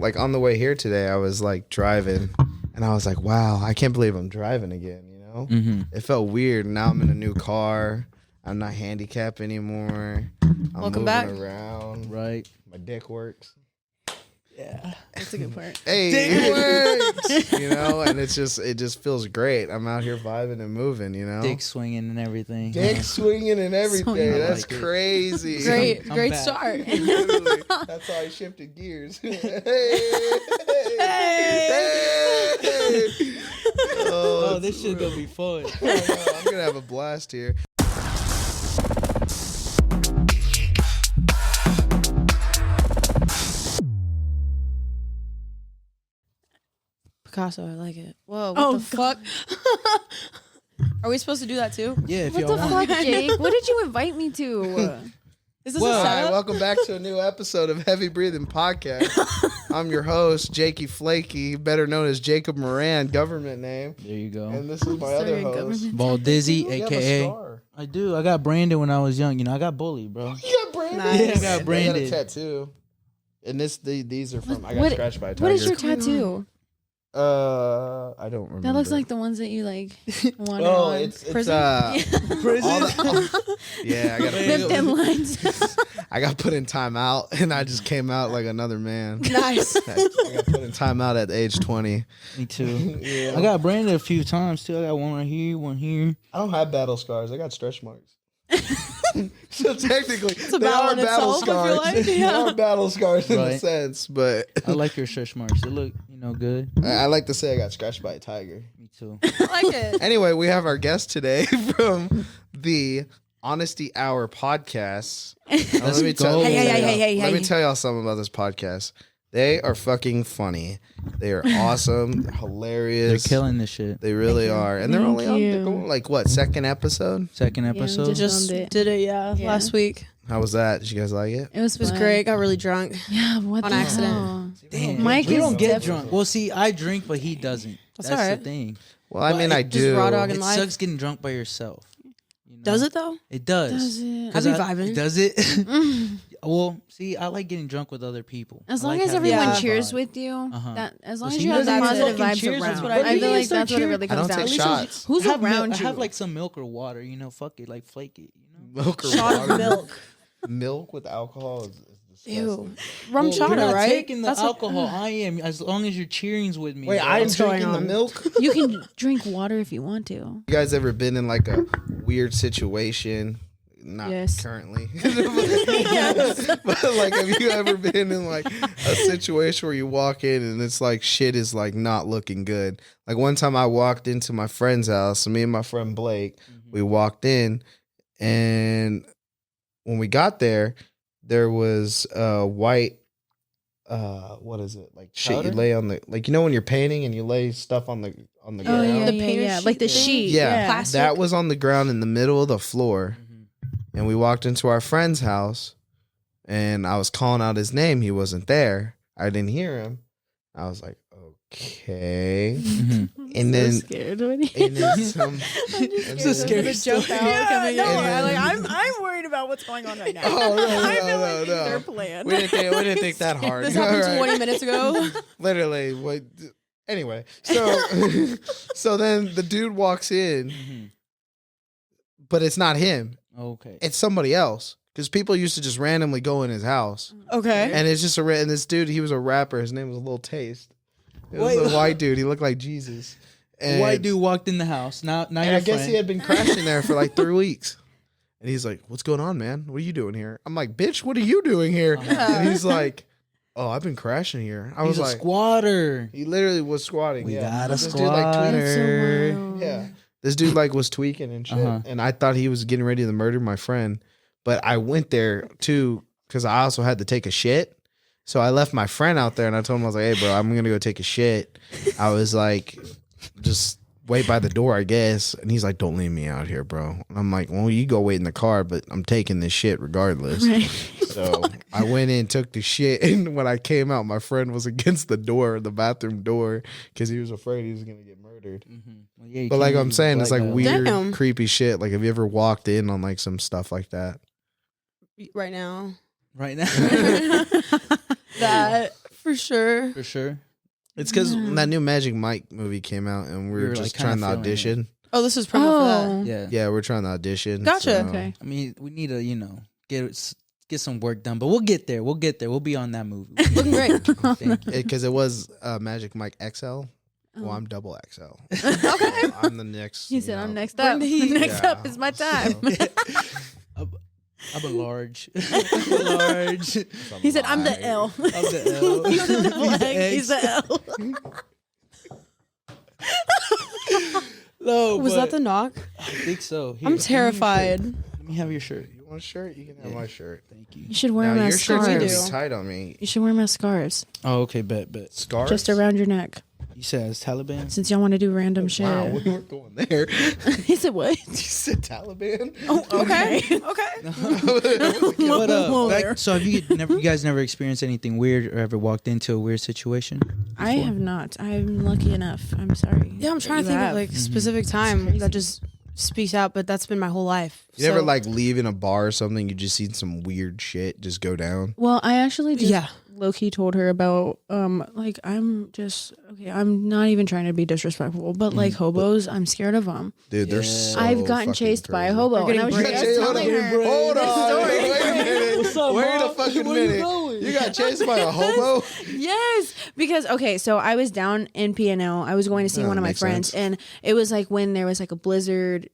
like on the way here today, I was like driving, and I was like, wow, I can't believe I'm driving again. You know, it felt weird. Now I'm in a new car. I'm not handicapped anymore. I'm Welcome back. Around. Right. My dick works. Yeah, that's a good part. Hey, it works. You know, and it just feels great. I'm out here vibing and moving. You know, Dick swinging and everything. Dick swinging and everything. Swinging. That's like crazy. Great back. start. Literally, that's how I shifted gears. Hey. Oh, this shit gonna be fun. I'm gonna have a blast here. Picasso, I like it. Whoa, what the fuck? Are we supposed to do that too? Yeah, if What y'all the want. fuck, Jake? What did you invite me to? Is this Well, a All right, setup? welcome back to a new episode of Heavy Breathing Podcast. I'm your host, Jakey Flaky, better known as Jacob Moran, government name. There you go. And this is my other host. Bald Dizzy, You have a aka. scar. I do. I got branded when I was young. You know, I got bullied, bro. You got branded? Nice. Yeah, I got I got a branded. tattoo. And these are from, I got What- scratched by a tiger. What is your tattoo? I don't remember. That looks like the ones that you like wander Oh, on. it's Prison? yeah, I got the thin lines. I got put in timeout, and I just came out like another man. Nice. I got put in timeout at age 20. Me too. Yeah. I got branded a few times too. I got one right here, one here. I don't have battle scars. I got stretch marks. So technically, a they battle are in battle itself, I feel scars. like. They Yeah. are battle scars in a Right. sense, but I like your stretch marks. They look, good. I like to say I got scratched by a tiger. Me too. I like it. Anyway, we have our guest today from the Honesty Hour podcast. Now, Let's go. Let me tell y'all something about this podcast. They are fucking funny. They are awesome. They're hilarious. They're killing this shit. They really are. And they're Thank only on, they're you. going like what, second episode? Second episode. just- Just Filmed it. did it, yeah, Yeah. last week. How was that? Did you guys like it? It was It was fun. great. Got really drunk. Yeah, what On the accident. hell? Damn. Mike we is don't get def- drunk. Well, see, I drink, but he doesn't. That's That's alright. the thing. Well, I But mean, I it do. just raw dog It and life. sucks getting drunk by yourself. You know? Does it though? It does. Does it? 'Cause I be vibing. Does it? Well, see, I like getting drunk with other people. As I long like as having everyone that cheers vibe. with you, Uh-huh. as long Well, as see, you have the nobody positive fucking vibes cheers, around. that's what I I mean. feel You like start that's what it cheering- really I don't comes down take to. shots. Who's have around milk, you? have like some milk or water, you know, fuck it, like flake it, you know. Milk or Shot water? of milk. Milk with alcohol is disgusting. Ew. Rum Well, chata, you're not right? taking the That's what- alcohol. I am, as long as you're cheering with me. Wait, bro. I'm What's going drinking the on? milk? You can drink water if you want to. You guys ever been in like a weird situation? Not Yes. currently. But like, have you ever been in like a situation where you walk in and it's like shit is like not looking good? Like one time I walked into my friend's house, me and my friend Blake, we walked in, and when we got there, there was white what is it? Like shit Powder? you lay on the, like, you know when you're painting and you lay stuff on the Oh ground? yeah, The yeah, painter yeah. sheet Like the thing? sheet. Yeah. Plastic. That was on the ground in the middle of the floor. And we walked into our friend's house, and I was calling out his name. He wasn't there. I didn't hear him. I was like, okay. Mhm. And then, scared when and then some. It's a scary story. I'm worried about what's going on right now. Oh, no, I no, feel no, like no. they're planned. We didn't think that hard. This happened All right. 20 minutes ago. Literally. What? Anyway, so so then the dude walks in, Mhm. but it's not him. Okay. It's somebody else. Because people used to just randomly go in his house. Okay. And it's just and this dude, he was a rapper. His name was Lil Taste. It was Wait. a white dude. He looked like Jesus. And, White dude walked in the house. Now and your I guess friend. he had been crashing there for like 3 weeks. And he's like, "What's going on, man? What are you doing here?" I'm like, "Bitch, what are you doing here?" And he's like, "Oh, I've been crashing here." I was He's a like, squatter. he literally was squatting. We yeah. got a This dude, like, squatter. tweaked. Yeah. This dude like was tweaking and shit. Uh-huh. And I thought he was getting ready to murder my friend. But I went there too because I also had to take a shit. So I left my friend out there and I told him, I was like, "Hey, bro, I'm going to go take a shit." I was like, just wait by the door, I guess. And he's like, "Don't leave me out here, bro." And I'm like, "Well, you go wait in the car, but I'm taking this shit regardless." Right. So I went in, took the shit. And when I came out, my friend was against the door, the bathroom door, because he was afraid he was going to get murdered. Well, yeah, you But like can't I'm use saying, it's like black guy. weird, Damn. creepy shit. Like, have you ever walked in on like some stuff like that? Right now. right now. That For sure. For sure. It's because Yeah. that new Magic Mike movie came out, and we were like, just kinda trying to feeling audition. Oh, this is promo for Oh. that. Yeah. Yeah, we're trying to audition. Gotcha. so- Okay. I mean, we need to, get some work done, but we'll get there. We'll get there. We'll be on that movie. Looking great. Thank you. Because it was Magic Mike XL. Well, Oh. I'm double XL. Okay. I'm the next. He said, "I'm next Bring up. the heat." Next Yeah. up is my time." I'm a large. I'm a large. He said, "I'm the L." I'm the L. He's the double He's the X. He's the L. No, Was that the knock? I think so. Here, I'm terrified. Let me have your shirt. You want a shirt? You can have my shirt. Thank you. You should wear Now, them your as shirt's gonna be scarves. tight on me. You should wear them as scarves, Oh, okay, bet. Scarves? just around your neck. You said it's Taliban? Since y'all want to do random shit. Wow, we weren't going there. He said, "What?" You said Taliban? Oh, Okay. okay. Okay. But Whoa back- there. so have you guys never experienced anything weird or ever walked into a weird situation? I have not. I'm lucky enough. I'm sorry. Yeah, I'm trying to think of like a specific time that just speaks out, but that's been my whole life. You never So- like leave in a bar or something, you just seen some weird shit just go down? Well, I actually just Yeah. low-key told her about like I'm not even trying to be disrespectful, but like hobos, I'm scared of them. Dude, they're Yeah. so I've gotten fucking chased by a crazy. hobo, They're and I was getting just brave. telling her Hold this on. story. Wait a minute. What's up, Wait Mom? a fucking Where you minute. going? You got chased by a hobo? Yes, because okay, so I was down in P&L. I was going to see Oh, one of my makes friends, sense. and it was like when there was like a blizzard,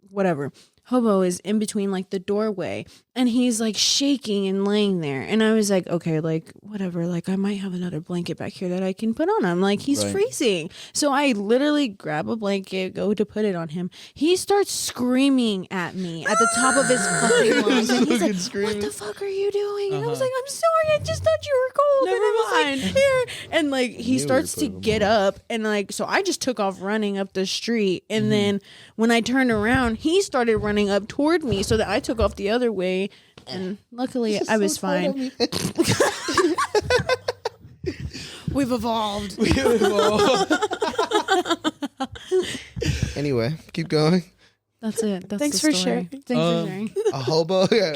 whatever. Hobo is in between like the doorway, and he's like shaking and laying there. And I was like, okay, like whatever, like I might have another blanket back here that I can put on him. Like he's Right. freezing. So I literally grab a blanket, go to put it on him. He starts screaming at me at the top of his fucking lungs. And he's like, what the fuck are you doing? And I was like, I'm sorry, I just thought you were cold. Never and I was mind. like, here. And like he knew we starts put to him get on. up, and like so I just took off running up the street, and then when I turned around, he started running up toward me, so that I took off the other way, and luckily I was fine. We've evolved. Anyway, keep going. That's it. That's Thanks the for story. sharing. Thanks for sharing. A hobo, yeah.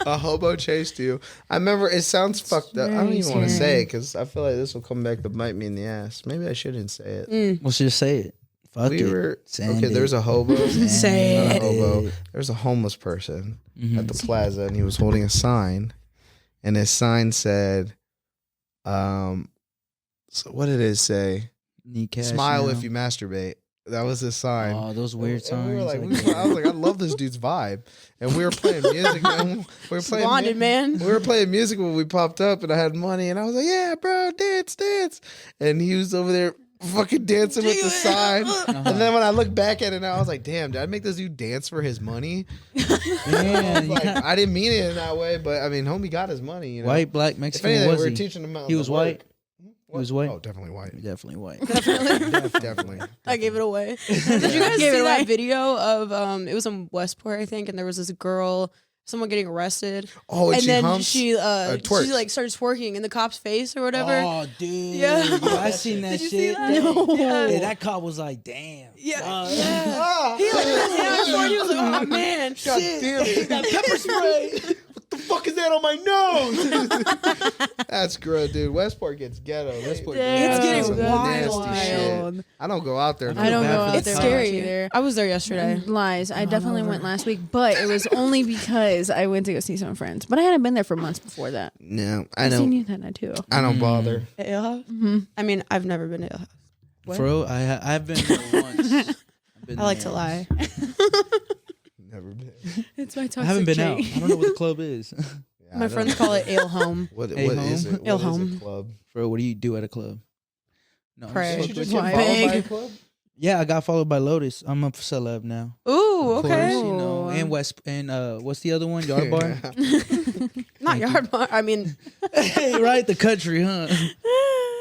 A hobo chased you. I remember it sounds fucked up. I don't very even want to scary. say it because I feel like this will come back to bite me in the ass. Maybe I shouldn't say it. Well, just say it. Fuck We it. were Send okay. it. There's a hobo. Say Not a it. hobo. There's a homeless person at the plaza, and he was holding a sign, and his sign said, so what did it say? Need cash Smile now. if you masturbate. That was his sign. Oh, those weird And we were signs. like, I was like, I love this dude's vibe, and we were playing music. Man. We were playing Bonded, man. We were playing music when we popped up, and I had money, and I was like, "Yeah, bro, dance, dance," and he was over there fucking dancing with the sign. And then when I look back at it now, I was like, "Damn, did I make this dude dance for his money?" Yeah, Like, yeah. I didn't mean it in that way, but I mean, homie got his money. You know? White, black, If Mexican. anything, Was we were he? teaching him. He was white. He was white. Oh, definitely white. Definitely white. Definitely. I gave it away. Did you guys Gave it see that away. video of it was in Westport, I think, and there was this girl, someone getting arrested, Oh, and, and she then humps. she twerks. like starts twerking in the cop's face or whatever. Oh, dude. Yeah. Yo, I seen that Did you shit. see that? No. Yeah, that cop was like, damn. Yeah, Uh, yeah. He like, he was like, oh man, God damn it. That pepper spray. What the fuck is that on my nose? That's gross, dude. Westport gets ghetto. Westport Damn. it's getting some wild. nasty shit. I don't go out there. I don't bad go for out the It's there cops. scary. either. I was there yesterday. Lies. I definitely went last week, but it was only because I went to go see some friends. But I hadn't been there for months before that. No, I I seen don't. you that night too. I don't bother. At Ale House? Mm-hmm. I mean, I've never been to Ale House. What? For real, I've been there once. I've been I like there to lie. Never been. It's my toxic I haven't been trait. out. I don't know what the club is. Yeah, I My don't friends know. call it Ale Home. What Hey, is home. it? Il What is home. a club? For real, what do you do at a club? No, I'm Pray. just Did fucking you just with get you. followed by a Big. club? Yeah, I got followed by Lotus. I'm a celeb now. Ooh, Of okay. course, you know, and West and what's the other one? Yard Bar. Not Yard Bar. I mean, Hey, right, the country, huh?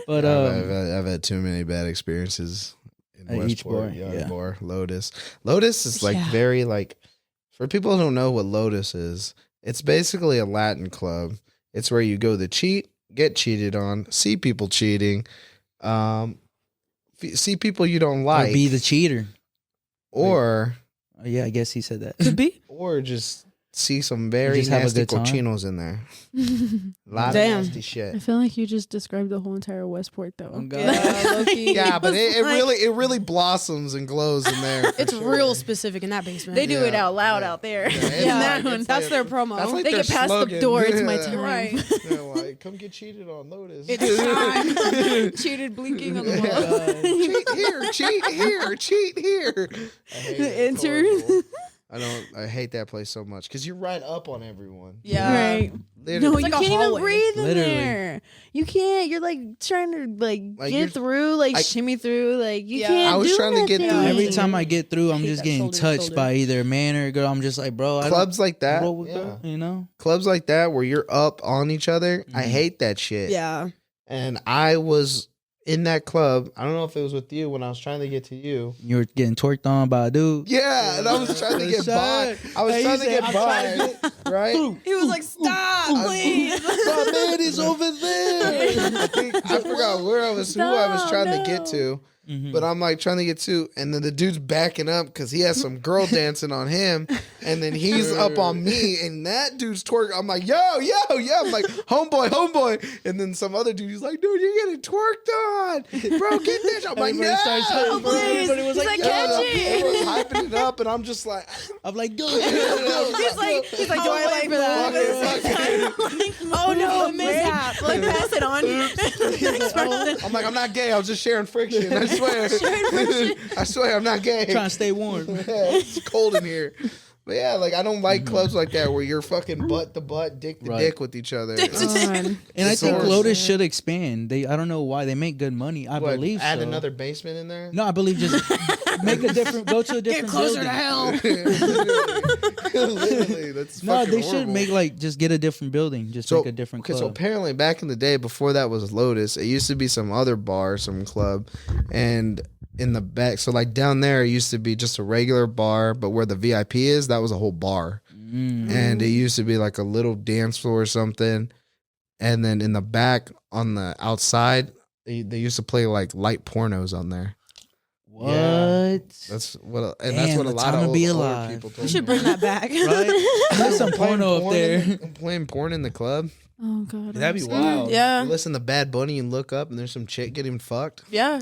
But I've had too many bad experiences in At each Westport, bar, Yard yeah. Bar, Lotus. Lotus is like Yeah. very like for people who don't know what Lotus is. It's basically a Latin club. It's where you go to cheat, get cheated on, see people cheating, see people you don't or like, be the cheater. or Oh, yeah, I guess he said that. could be. or just see some very Just have a nasty good time? cochinos in there. A lot Damn. of nasty I shit. feel like you just described the whole entire Westport though. Oh, God. Yeah, low-key. Yeah, but it Like, really blossoms and glows in there. for it's sure. real specific in that basement. They do it Yeah, out loud yeah. out there. Yeah, it's Yeah, like- it's that's like- their promo. That's like They their get past the slogan. door, it's my Yeah. time. Right. They're like, come get cheated on, Lotus. It's time. Cheated blinking on the cheat wall. here, cheat here. I hate it. It's Enter. horrible. I hate that place so much because you're right up on everyone. Yeah. Right. Literally. No, It's you like a can't even hallway. breathe in Literally. there. You can't. You're like trying to Like, you're- get through, like I- shimmy through, like you Yeah. can't. I was do trying to get nothing. through Every time I get through, I'm hate just that getting shoulder to touched shoulder. by either a man or a girl. I'm just like, bro, I don't Clubs like that, roll with yeah. that, you know? Clubs like that where you're up on each other. I Mhm. hate that shit. Yeah. And I was in that club. I don't know if it was with you when I was trying to get to you. You were getting tworked on by a dude. Yeah, and I was trying to get by. I was Hey, trying you to said, get "I'm by, trying to right? He was like, stop, please. My man is over there. I forgot who I was trying to get to. Mhm. But I'm like trying to get to, and then the dude's backing up because he has some girl dancing on him, and then he's up on me, and that dude's twerking. I'm like, yo. I'm like, homeboy, and then some other dude, he's like, dude, you're getting twerked on, bro. Get this. I'm like, Everybody starts no, hyping, bro. Everybody was He's like, like, yo. catch it. Everyone's hyping it up, and I'm just like, I'm like, go. He's like, do I wait for that? fuck it. Oh no, a mishap. Like pass it on. I'm like, I'm not gay. I was just sharing friction. I swear. I swear, I'm not gay. Trying to stay warm. Yeah, it's cold in here. But yeah, like I don't like clubs like that where you're fucking butt to butt, dick to Right. dick with each other. Dick to dick. And I It's think horrible. Lotus should expand. I don't know why they make good money. I What, believe add so. another basement in there. No, I believe just make a different. Go to a different Get closer building. to hell. Literally, that's No, fucking they should horrible. make like just get a different building. Just make a different okay, club. so apparently back in the day before that was Lotus, it used to be some other bar, some club, and in the back, so like down there it used to be just a regular bar, but where the VIP is, that was a whole bar. And it used to be like a little dance floor or something. And then in the back on the outside, they used to play like light pornos on there. What? Yeah. That's what, and that's Damn, what a the lot time of to be older alive. people told We should me. bring that back. Right? There's some Playing porno up porn there. playing porn in the club. Oh god. That'd be I'm wild. Yeah. You listen to Bad Bunny and look up, and there's some chick getting fucked. Yeah.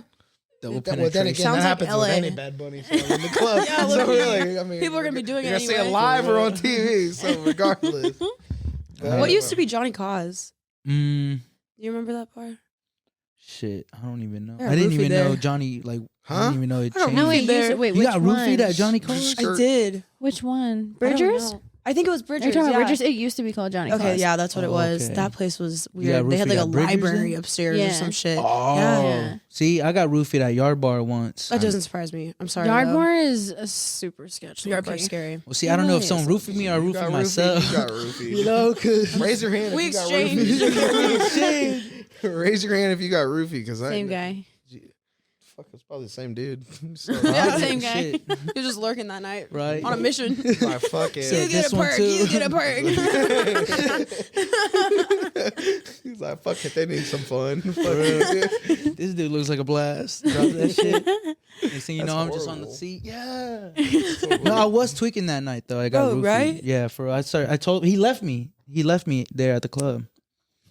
Double Well, then penetration. again, Sounds that like happens LA. with any Bad Bunny song in the club. Yeah, so literally. really, I mean, People are gonna be doing you're it gonna see it anyway. live or on TV. So regardless, What used to be Johnny Cause? Mm, Do you remember that part? shit, I don't even know. Yeah, I didn't roofie even there. know Johnny. Like, I Huh? didn't even know it I don't changed. know. No, wait, There. wait, You which got one? roofied at Johnny Cars? Skirt. I did. Which one? I don't Bridgers? know. I think it was Are you Bridgers. talking about Yeah. Bridgers? It used to be called Johnny Okay, Cause. yeah, that's what it Oh, was. okay. That place was You got weird. They had like roofied a at Bridgers library then? upstairs or Yeah. some shit. Oh, Yeah. see, I got roofied at Yard Bar once. That doesn't surprise me. I'm sorry. Yard though. Bar is a super sketch. Yard Bar's low-key. scary. Well, see, I don't know if Yes. someone roofied me or I You roofied got myself. Roofie, you got Roofie. You know, because Raise your hand. We if you got exchanged. Roofie. Raise your hand if you got Roofie, because Same guy. Fuck, it's probably the same dude. So, Yeah, same guy. Shit. He was just lurking that night. Right. On a mission. like, fuck You it. get this a one perk. too. You get a perk. He's like, fuck it, they need some fun. Fuck it. This dude looks like a blast. Drop that shit. Next thing you That's know, I'm just on the horrible. seat. Yeah. No, I was tweaking that night though. I got Oh, roofied. right? Yeah, I told he left me. He left me there at the club.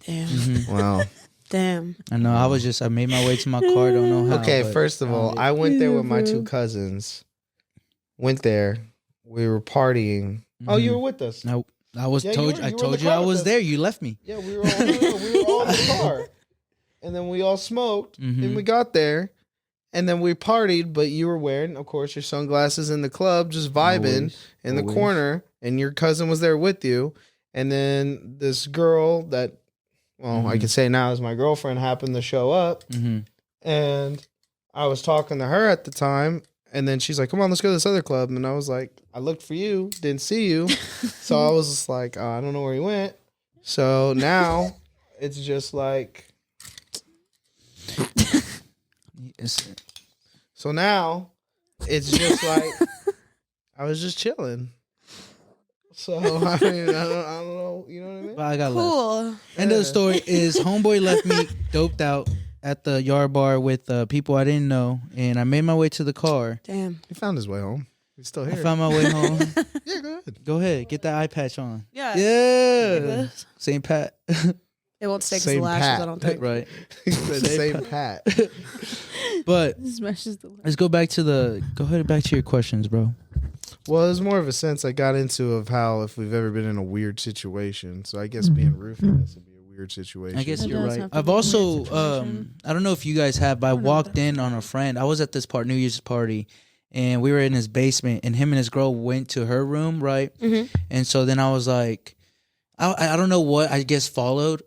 Damn. Wow. Damn. I know. I made my way to my car. Don't know how. Okay, but first of all, found I went there with my Yeah, two bro. cousins. Went there. We were partying. Oh, you were with us. No, I was Yeah, you told were- I you were in told the you I car with was us. there. You left me. Yeah, we were all, we were all in the car. And then we all smoked. Mhm. Then we got there. And then we partied, but you were wearing, of course, your sunglasses in the club, just vibing Always, in the always. corner. And your cousin was there with you. And then this girl that, well, I Mhm. can say now is my girlfriend, happened to show up. Mm-hmm. And I was talking to her at the time. And then she's like, come on, let's go to this other club. And I was like, I looked for you, didn't see you. So I was just like, I don't know where he went. So now it's just like, so now it's just like, I was just chilling. So, I mean, I don't know. You know what I mean? But I got left. Cool. End of the story is homeboy left me doped out at the Yard Bar with people I didn't know, and I made my way to the car. Damn. He found his way home. You're still I here. found my way home. Yeah, go ahead. Go ahead, get that eye patch on. Yeah. Yeah. St. Pat. It won't stay because Same the lashes, Pat. I don't think. Right. He said same Pat. But Smashes the let's go back to back to your questions, bro. Well, there's more of a sense I got into of how if we've ever been in a weird situation. So I guess being roofing has to be a weird situation. I guess It you're does right. have to I've be a weird also, situation. I don't know if you guys have, but I walked in on a friend. I was at this New Year's party, and we were in his basement, and him and his girl went to her room, right? Mhm. And so then I was like, I don't know what I guess followed,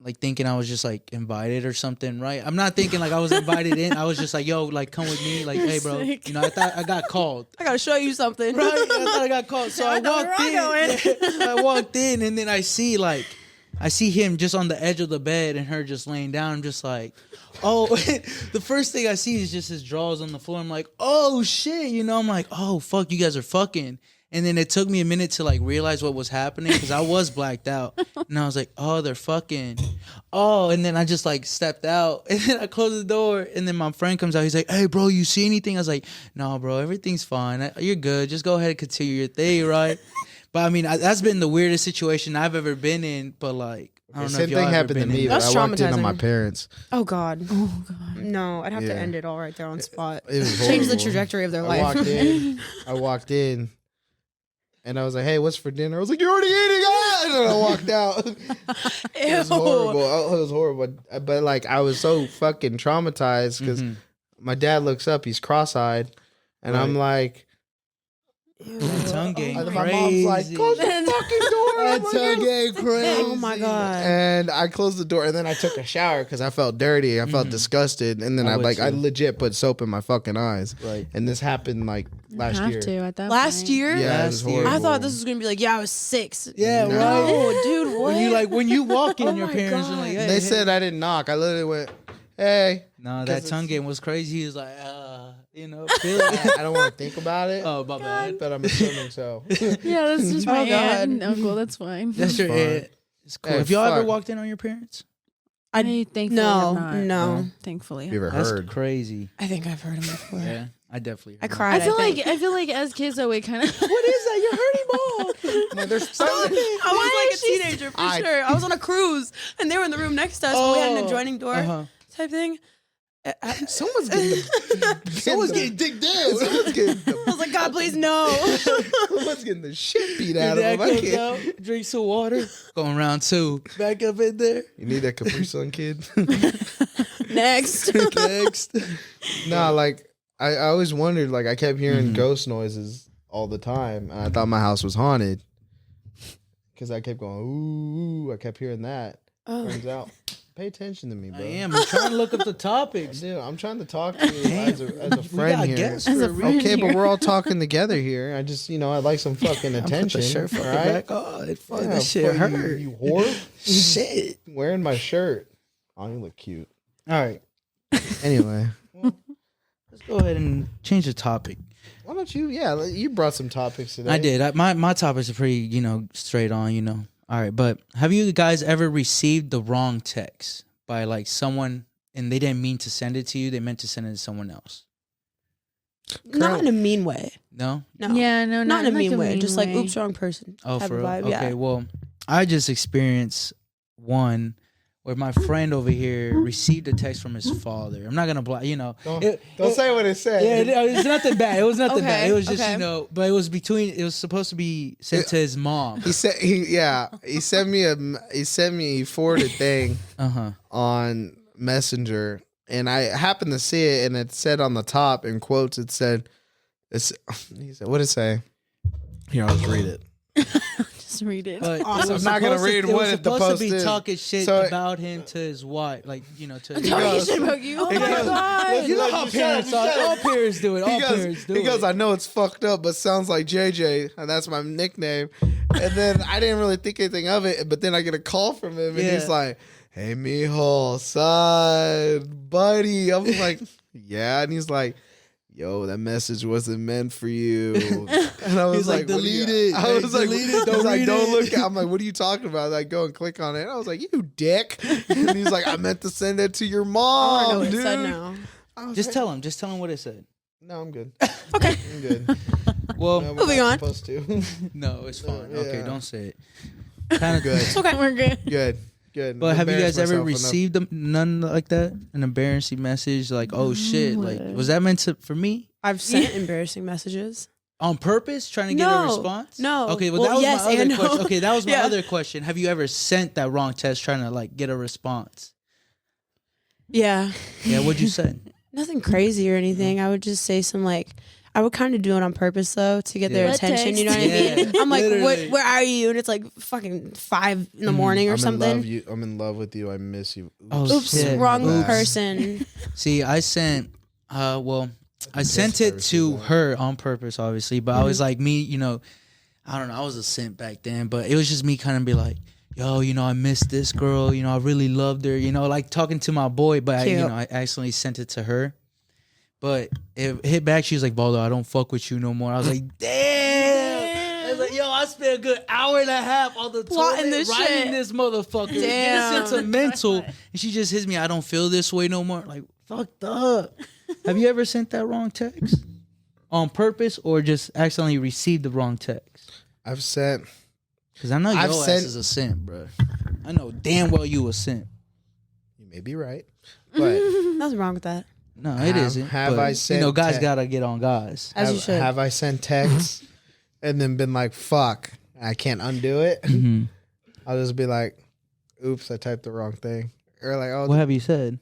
like thinking I was just like invited or something, right? I'm not thinking like I was invited in. I was just like, yo, like come with me, like, You're hey, bro. sick. You know, I thought I got called. I gotta show you something. Right, I thought I got called. So I I know where walked I'm in. going. Yeah, I walked in, and then I see him just on the edge of the bed, and her just laying down. I'm just like, oh. The first thing I see is just his drawers on the floor. I'm like, oh shit, you know. I'm like, oh fuck, you guys are fucking. And then it took me a minute to like realize what was happening because I was blacked out, and I was like, oh, they're fucking. Oh, and then I just like stepped out, and then I closed the door, and then my friend comes out. He's like, hey, bro, you see anything? I was like, no, bro, everything's fine. You're good. Just go ahead and continue your thing, right? But I mean, that's been the weirdest situation I've ever been in. But like, I don't know Same if y'all thing ever happened to been in me, that. but That's I walked in on my traumatizing. parents. Oh God. Oh god. No, I'd have to Yeah. end it all right there on spot. It was Change the horrible. trajectory of their I life. walked in, and I was like, "Hey, what's for dinner?" I was like, "You're already eating it!" And I walked out. It was horrible. It was horrible. But like, I was so fucking traumatized because Mhm. my dad looks up, he's cross-eyed, and I'm like, That tongue game and crazy. my mom's like, "Close the fucking door!" That tongue game crazy. Oh my God. And I closed the door, and then I took a shower because I felt dirty. I felt disgusted, and then I would I too. legit put soap in my fucking eyes. Right. And this happened like last have year. to at that Last point. year? Yeah, it was Last year. horrible. I thought this was gonna be like, yeah, I was 6. Yeah, No. right. Oh, dude, what? When you walk in, Oh your my parents are God. like, hey, They hey. said I didn't knock. I literally went, "Hey." No, 'Cause that it's- tongue game was crazy. He was like, you know, feel it. I don't want to think about it, Oh, my bad. but I'm assuming so. Yeah, that's just my Oh, God. aunt and uncle. That's fine. That's your fine. head. It's cool. Hey, Have y'all ever fuck. walked in on your parents? I thankfully No, have not. no. Thankfully. You ever That's heard? crazy. I think I've heard him before. Yeah, I definitely. I heard. cried. I feel like as kids though we kind of What is that? You're hurting mom. No, there's I was like a teenager for I- sure. I was on a cruise and they were in the room next to us. But we had an Oh, adjoining door Uh-huh. type thing. Someone's getting digged in. Someone's getting I was like, God, please no. someone's getting the shit beat Your out of dad him. I comes can't. out, drink some water. Going round 2. Back up in there. You need that Capri Sun, kid. Next. Next. Nah, like I always wondered. Like I kept hearing ghost noises all the time, and I thought my house was haunted because I kept going ooh. I kept hearing that. Turns out, pay attention to me, bro. I am. I'm trying to look up the topics. Dude, I'm trying to talk to you as a We friend got here. guests As for a a friend. reason. Okay, but we're all talking together here. I just, I'd like some fucking attention. Put the shirt all fucking right? back on. Fuck, Yeah, that shit fuck hurt. You whore. Shit. Wearing my shirt. Oh, you look cute. All right. Anyway, Let's go ahead and change the topic. why don't you? Yeah, you brought some topics today. I did. My topics are pretty, straight on, All right, but have you guys ever received the wrong text by like someone and they didn't mean to send it to you? They meant to send it to someone else. Not in a mean way. No? No. Yeah, no, Not in a like mean way. Just like, way. oops, wrong person. Oh, type for of real? vibe. Okay, Yeah. well, I just experienced one where my friend over here received a text from his father. I'm not gonna block, Don't say what it said. Yeah, it's nothing bad. It was nothing Okay, bad. It was just, okay. but it was it was supposed to be sent to his mom. He said he sent me he forwarded a thing Uh-huh. on Messenger, and I happened to see it, and it said on the top in quotes, he said, what did it say? Here, I'll just read it. Just read it. But Awesome. it was I'm not gonna supposed read it what was it- the supposed to post be is. talking shit So- about him to his wife, like to his He wife. goes- Shit about you. Oh my God. You know how parents are. All parents do it. All He parents do goes, it. I know it's fucked up, but sounds like JJ, and that's my nickname. And then I didn't really think anything of it, but then I get a call from him, and Yeah. he's like, "Hey, mijo, son, buddy." I was like, "Yeah," and he's like, "Yo, that message wasn't meant for you." And I was He's like, "What do you-" "Delete it. I was like, Delete it. he's Don't like, read "Don't it." look." I'm like, "What are you talking about?" Like, go and click on it. And I was like, "You dick." And he's like, "I meant to send it to your I mom, know what it dude." said now. I was Just like, tell him. Just tell him what it said. No, I'm good. Okay. I'm good. Well, No, we're Moving not on. supposed to. no, it's fine. Yeah. Okay, don't say it. Kind of good. Good. Okay, we're good. Good. But have you guys Embarrassed ever myself received none like that? An embarrassing message, like, oh shit, like, was that meant to for me I've sent embarrassing messages. on purpose, trying to get a No, response? no. Okay, well, Well, that was yes my other and no. question. Okay, that was my Yeah. other question. Have you ever sent that wrong text trying to like get a response? Yeah. Yeah, what'd you say? Nothing crazy or anything. I would just say some like, I would kind of do it on purpose though to get their Yeah. attention. You know what I Yeah, mean? I'm like, literally. where are you? And it's like fucking 5 in the morning or I'm something. I'm in love with you. I miss you. Oh, Oops, shit. wrong Oops. person. See, I sent, I sent it to her on purpose, obviously, but I was like, me, you know, I don't know, I was a simp back then, but it was just me kind of be like, yo, you know, I miss this girl, you know, I really loved her, you know, like talking to my boy, but I accidentally sent it to her. But it hit back, she was like, Baldo, I don't fuck with you no more. I was like, damn. I was like, yo, I spent a good hour and a half on the Plotting toilet this writing shit. this motherfucker. Damn. Getting sentimental. And she just hits me, I don't feel this way no more. Like, fucked up. Have you ever sent that wrong text? On purpose or just accidentally received the wrong text? I've sent. Because I know your I've ass sent- is a simp, bro. I know damn well you a simp. You may be right, but Nothing wrong with that. No, it isn't. Have but, I sent you know, guys te- gotta get on guys. As you should. have I sent texts and then been like, "Fuck, I can't undo it." Mm-hmm. I'll just be like, "Oops, I typed the wrong thing," or like, "Oh, What have you said?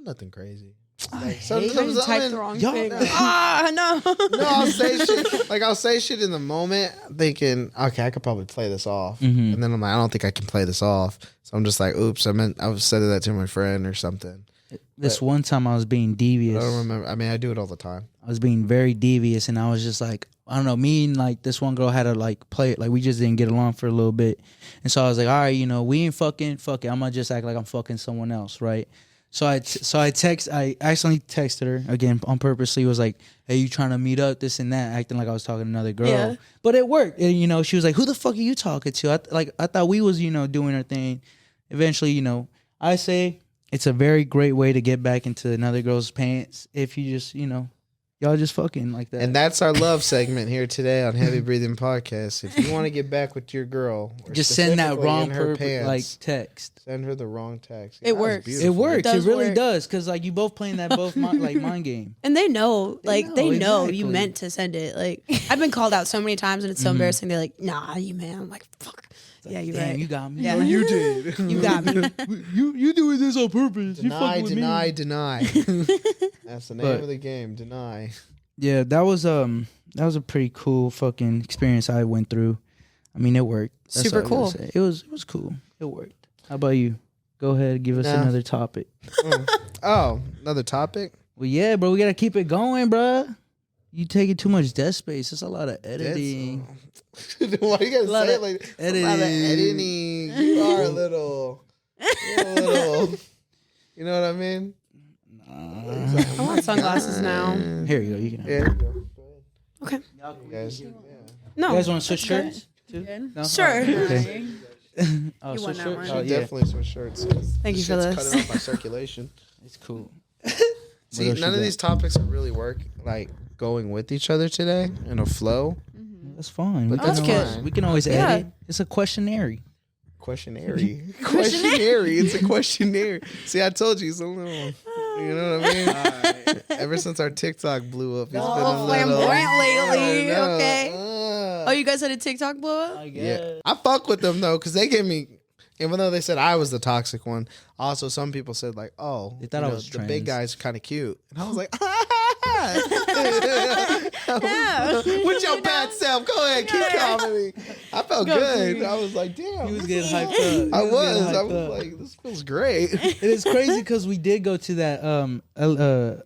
nothing crazy." I Like, hate sometimes You typed I'm in- the wrong Y'all- thing. Ah, no. No, I'll say shit. Like I'll say shit in the moment, thinking, "Okay, I could probably play this off," Mhm. and then I'm like, "I don't think I can play this off." So I'm just like, "Oops, I was sending that to my friend or something." This one time I was being devious. I don't remember. I mean, I do it all the time. I was being very devious, and I was just like, I don't know. Me and like this one girl had to like play it. Like we just didn't get along for a little bit, and so I was like, all right, you know, we ain't fucking. Fuck it. I'm gonna just act like I'm fucking someone else, right? So I accidentally texted her again on purposely. Was like, hey, you trying to meet up? This and that, acting like I was talking to another girl. Yeah. But it worked. And, you know, she was like, who the fuck are you talking to? I thought we was, you know, doing our thing. Eventually, you know, I say it's a very great way to get back into another girl's pants if you just, you know, y'all just fucking like that. And that's our love segment here today on Heavy Breathing Podcast. If you want to get back with your girl, or just send that specifically wrong in her purpose, like pants, text. send her the wrong text. It That was works. beautiful. It works. It does really work. does. Because like you both playing that both like mind game. And they know, They they know, know exactly. you meant to send it. Like, I've been called out so many times and it's so embarrassing. They're like, nah, you man. I'm like, fuck. Yeah, you're Damn, right. you got me. Yeah. Oh, you did. You got me. You doing this on purpose. You Deny, fucking with deny, me. deny. That's the name But- of the game. Deny. Yeah, that was a pretty cool fucking experience I went through. I mean, it worked. That's Super all I gotta cool. say. It was cool. It worked. How about you? Go ahead, give us Nah. another topic. Oh, another topic. Well, yeah, bro, we gotta keep it going, bro. You taking too much desk space. It's a lot of editing. Why you gotta Lot say it of like editing. a lot of editing? You are a little. You're a little. You know what I mean? I want sunglasses now. Here you go. You can. Yeah. There you go. Okay. You guys. Yeah. No. You guys want to switch that's good. shirts? Too? No? Sure. Okay. Oh, You switch want that shirts? one? Oh, Should yeah. definitely switch shirts. Thank you for Shit's this. cutting off my circulation. It's cool. See, else none you of got? these topics really work like going with each other today in a flow. That's fine. But We that's can good. always- We can always Yeah. edit. It's a questionary. Questionnaire. It's a questionnaire. See, I told you it's a little. You know what I mean? Ever since our TikTok blew up, it's been a Oh, little flamboyant lately. I know. Okay. Uh, Oh, you guys had a TikTok blow up? I guess. yeah. I fuck with them though, because they gave me. Even though they said I was the toxic one, also some people said like, "Oh, They thought you I know, was the big trans. guy's kind of cute," and I was like, Yeah. "With your bad self, go ahead, keep comedy." I felt good. I was like, "Damn." He was getting hyped up. I He was. getting I hyped was up. like, "This feels great." It is crazy because we did go to that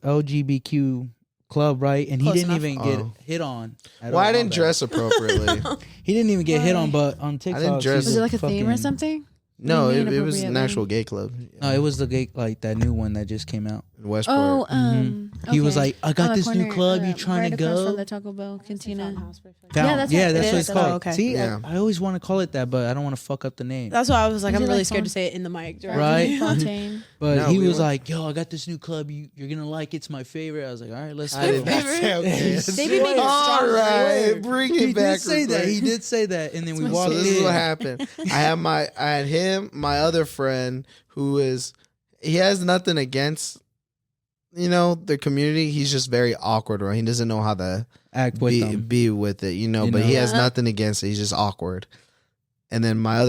LGBTQ club, right? And he Close didn't enough. even get Oh. hit on. at Well, I all didn't that. dress appropriately. He didn't even get hit on, but on TikTok, dress- Was it like a theme or fucking- something? No, What do you mean it was an inappropriately? actual gay club. No, it was the gay, like that new one that just came out. in Westport. Oh, He was okay. like, I got On the this new corner, club. You trying right to across go? from the Taco Bell cantina. Fountain. that's Yeah, it. that's It what is? it's called. Oh, okay. See, Yeah. I always want to call it that, but I don't want to fuck up the name. That's why I was like, Is I'm it really like scared to Font- say it in the mic. Right. Fontaine. But No, he we was went- like, yo, I got this new club. You're going to like It's my favorite. I was like, all right, let's I go. did not say okay. They be making All strong right, bring it He back. did say real that. quick. He did say that. And then we So walked this is in. what happened. I had him, my other friend, he has nothing against, the community. He's just very awkward, right? He doesn't know how to Act with them. be with it, but he has nothing against it. He's just awkward. And then my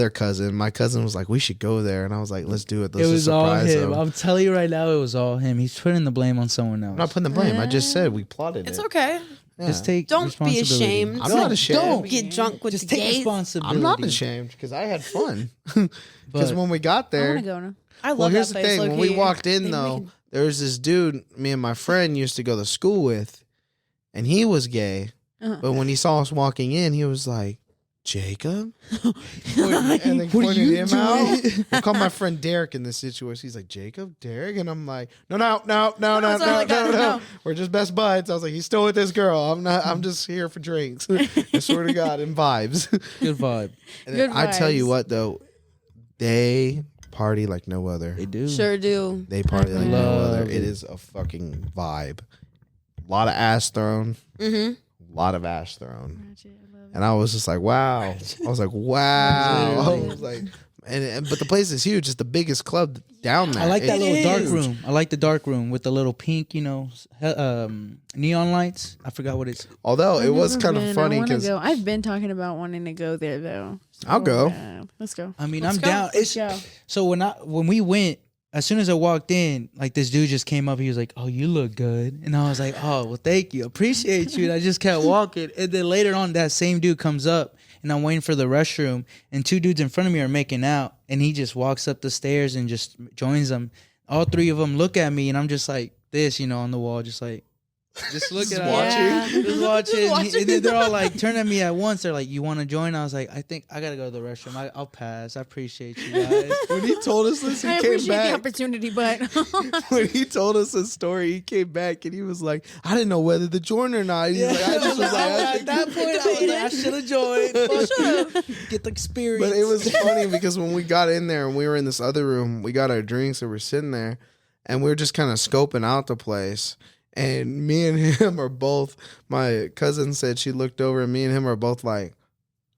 cousin was like, we should go there. And I was like, let's do it. Let's It was just all surprise him. him. I'm telling you right now, it was all him. He's putting the blame on someone else. I'm not putting the blame. I just said we plotted It's it. okay. Yeah. Just take Don't be responsibility. ashamed. I'm not ashamed. Don't Get drunk with Just the take gays. responsibility. I'm not ashamed because I had fun. Because But- when we got I there, want to go now. I love well, here's that the place. thing. When we low-key. walked in, They though, make- there was this dude me and my friend used to go to school with, and he was gay. Uh-huh. But when he saw us walking in, he was like, Jacob? and then What are pointed you him out. I call my friend Derek in this situation. He's like, Jacob? Derek? And I'm like, no. no. We're just best buds. I was like, he's still with this girl. I'm just here for drinks. I swear to God, and vibes. Good vibe. And then Good I tell you vibes. what, though, they party like no other. They do. Sure do. They party like no Love other. it. It is a fucking vibe. A lot of ass thrown. Mm-hmm. A lot of ass thrown. And I was just like, wow. I was like, wow. I was like, but the place is huge. It's the biggest club down there. I like that It's little dark huge. room. I like the dark room with the little pink, neon lights. I forgot what it's. Although it I've was never kind been. of funny I wanna because go. I've been talking about wanting to go there though. I'll go. Let's go. I mean, Let's I'm go. down. It's Yeah. so when we went, as soon as I walked in, like this dude just came up. He was like, "Oh, you look good," and I was like, "Oh, well, thank you, appreciate you." And I just kept walking, and then later on, that same dude comes up, and I'm waiting for the restroom, and two dudes in front of me are making out, and he just walks up the stairs and just joins them. All three of them look at me, and I'm just like this, on the wall, just like. Just looking at watching. just watching. watching. And then they're all like turning at me at once. They're like, "You want to join?" I was like, "I think I gotta go to the restroom. I'll pass. I appreciate you guys." when he told us this, he I came appreciate the back. opportunity, but When he told us his story, he came back and he was like, I didn't know whether to join or not. He's like, I just was like, I At that point, I was like, I should have joined. Get the experience. But it was funny because when we got in there and we were in this other room, we got our drinks and we're sitting there and we were just kind of scoping out the place. And me and him are both, my cousin said she looked over and me and him are both like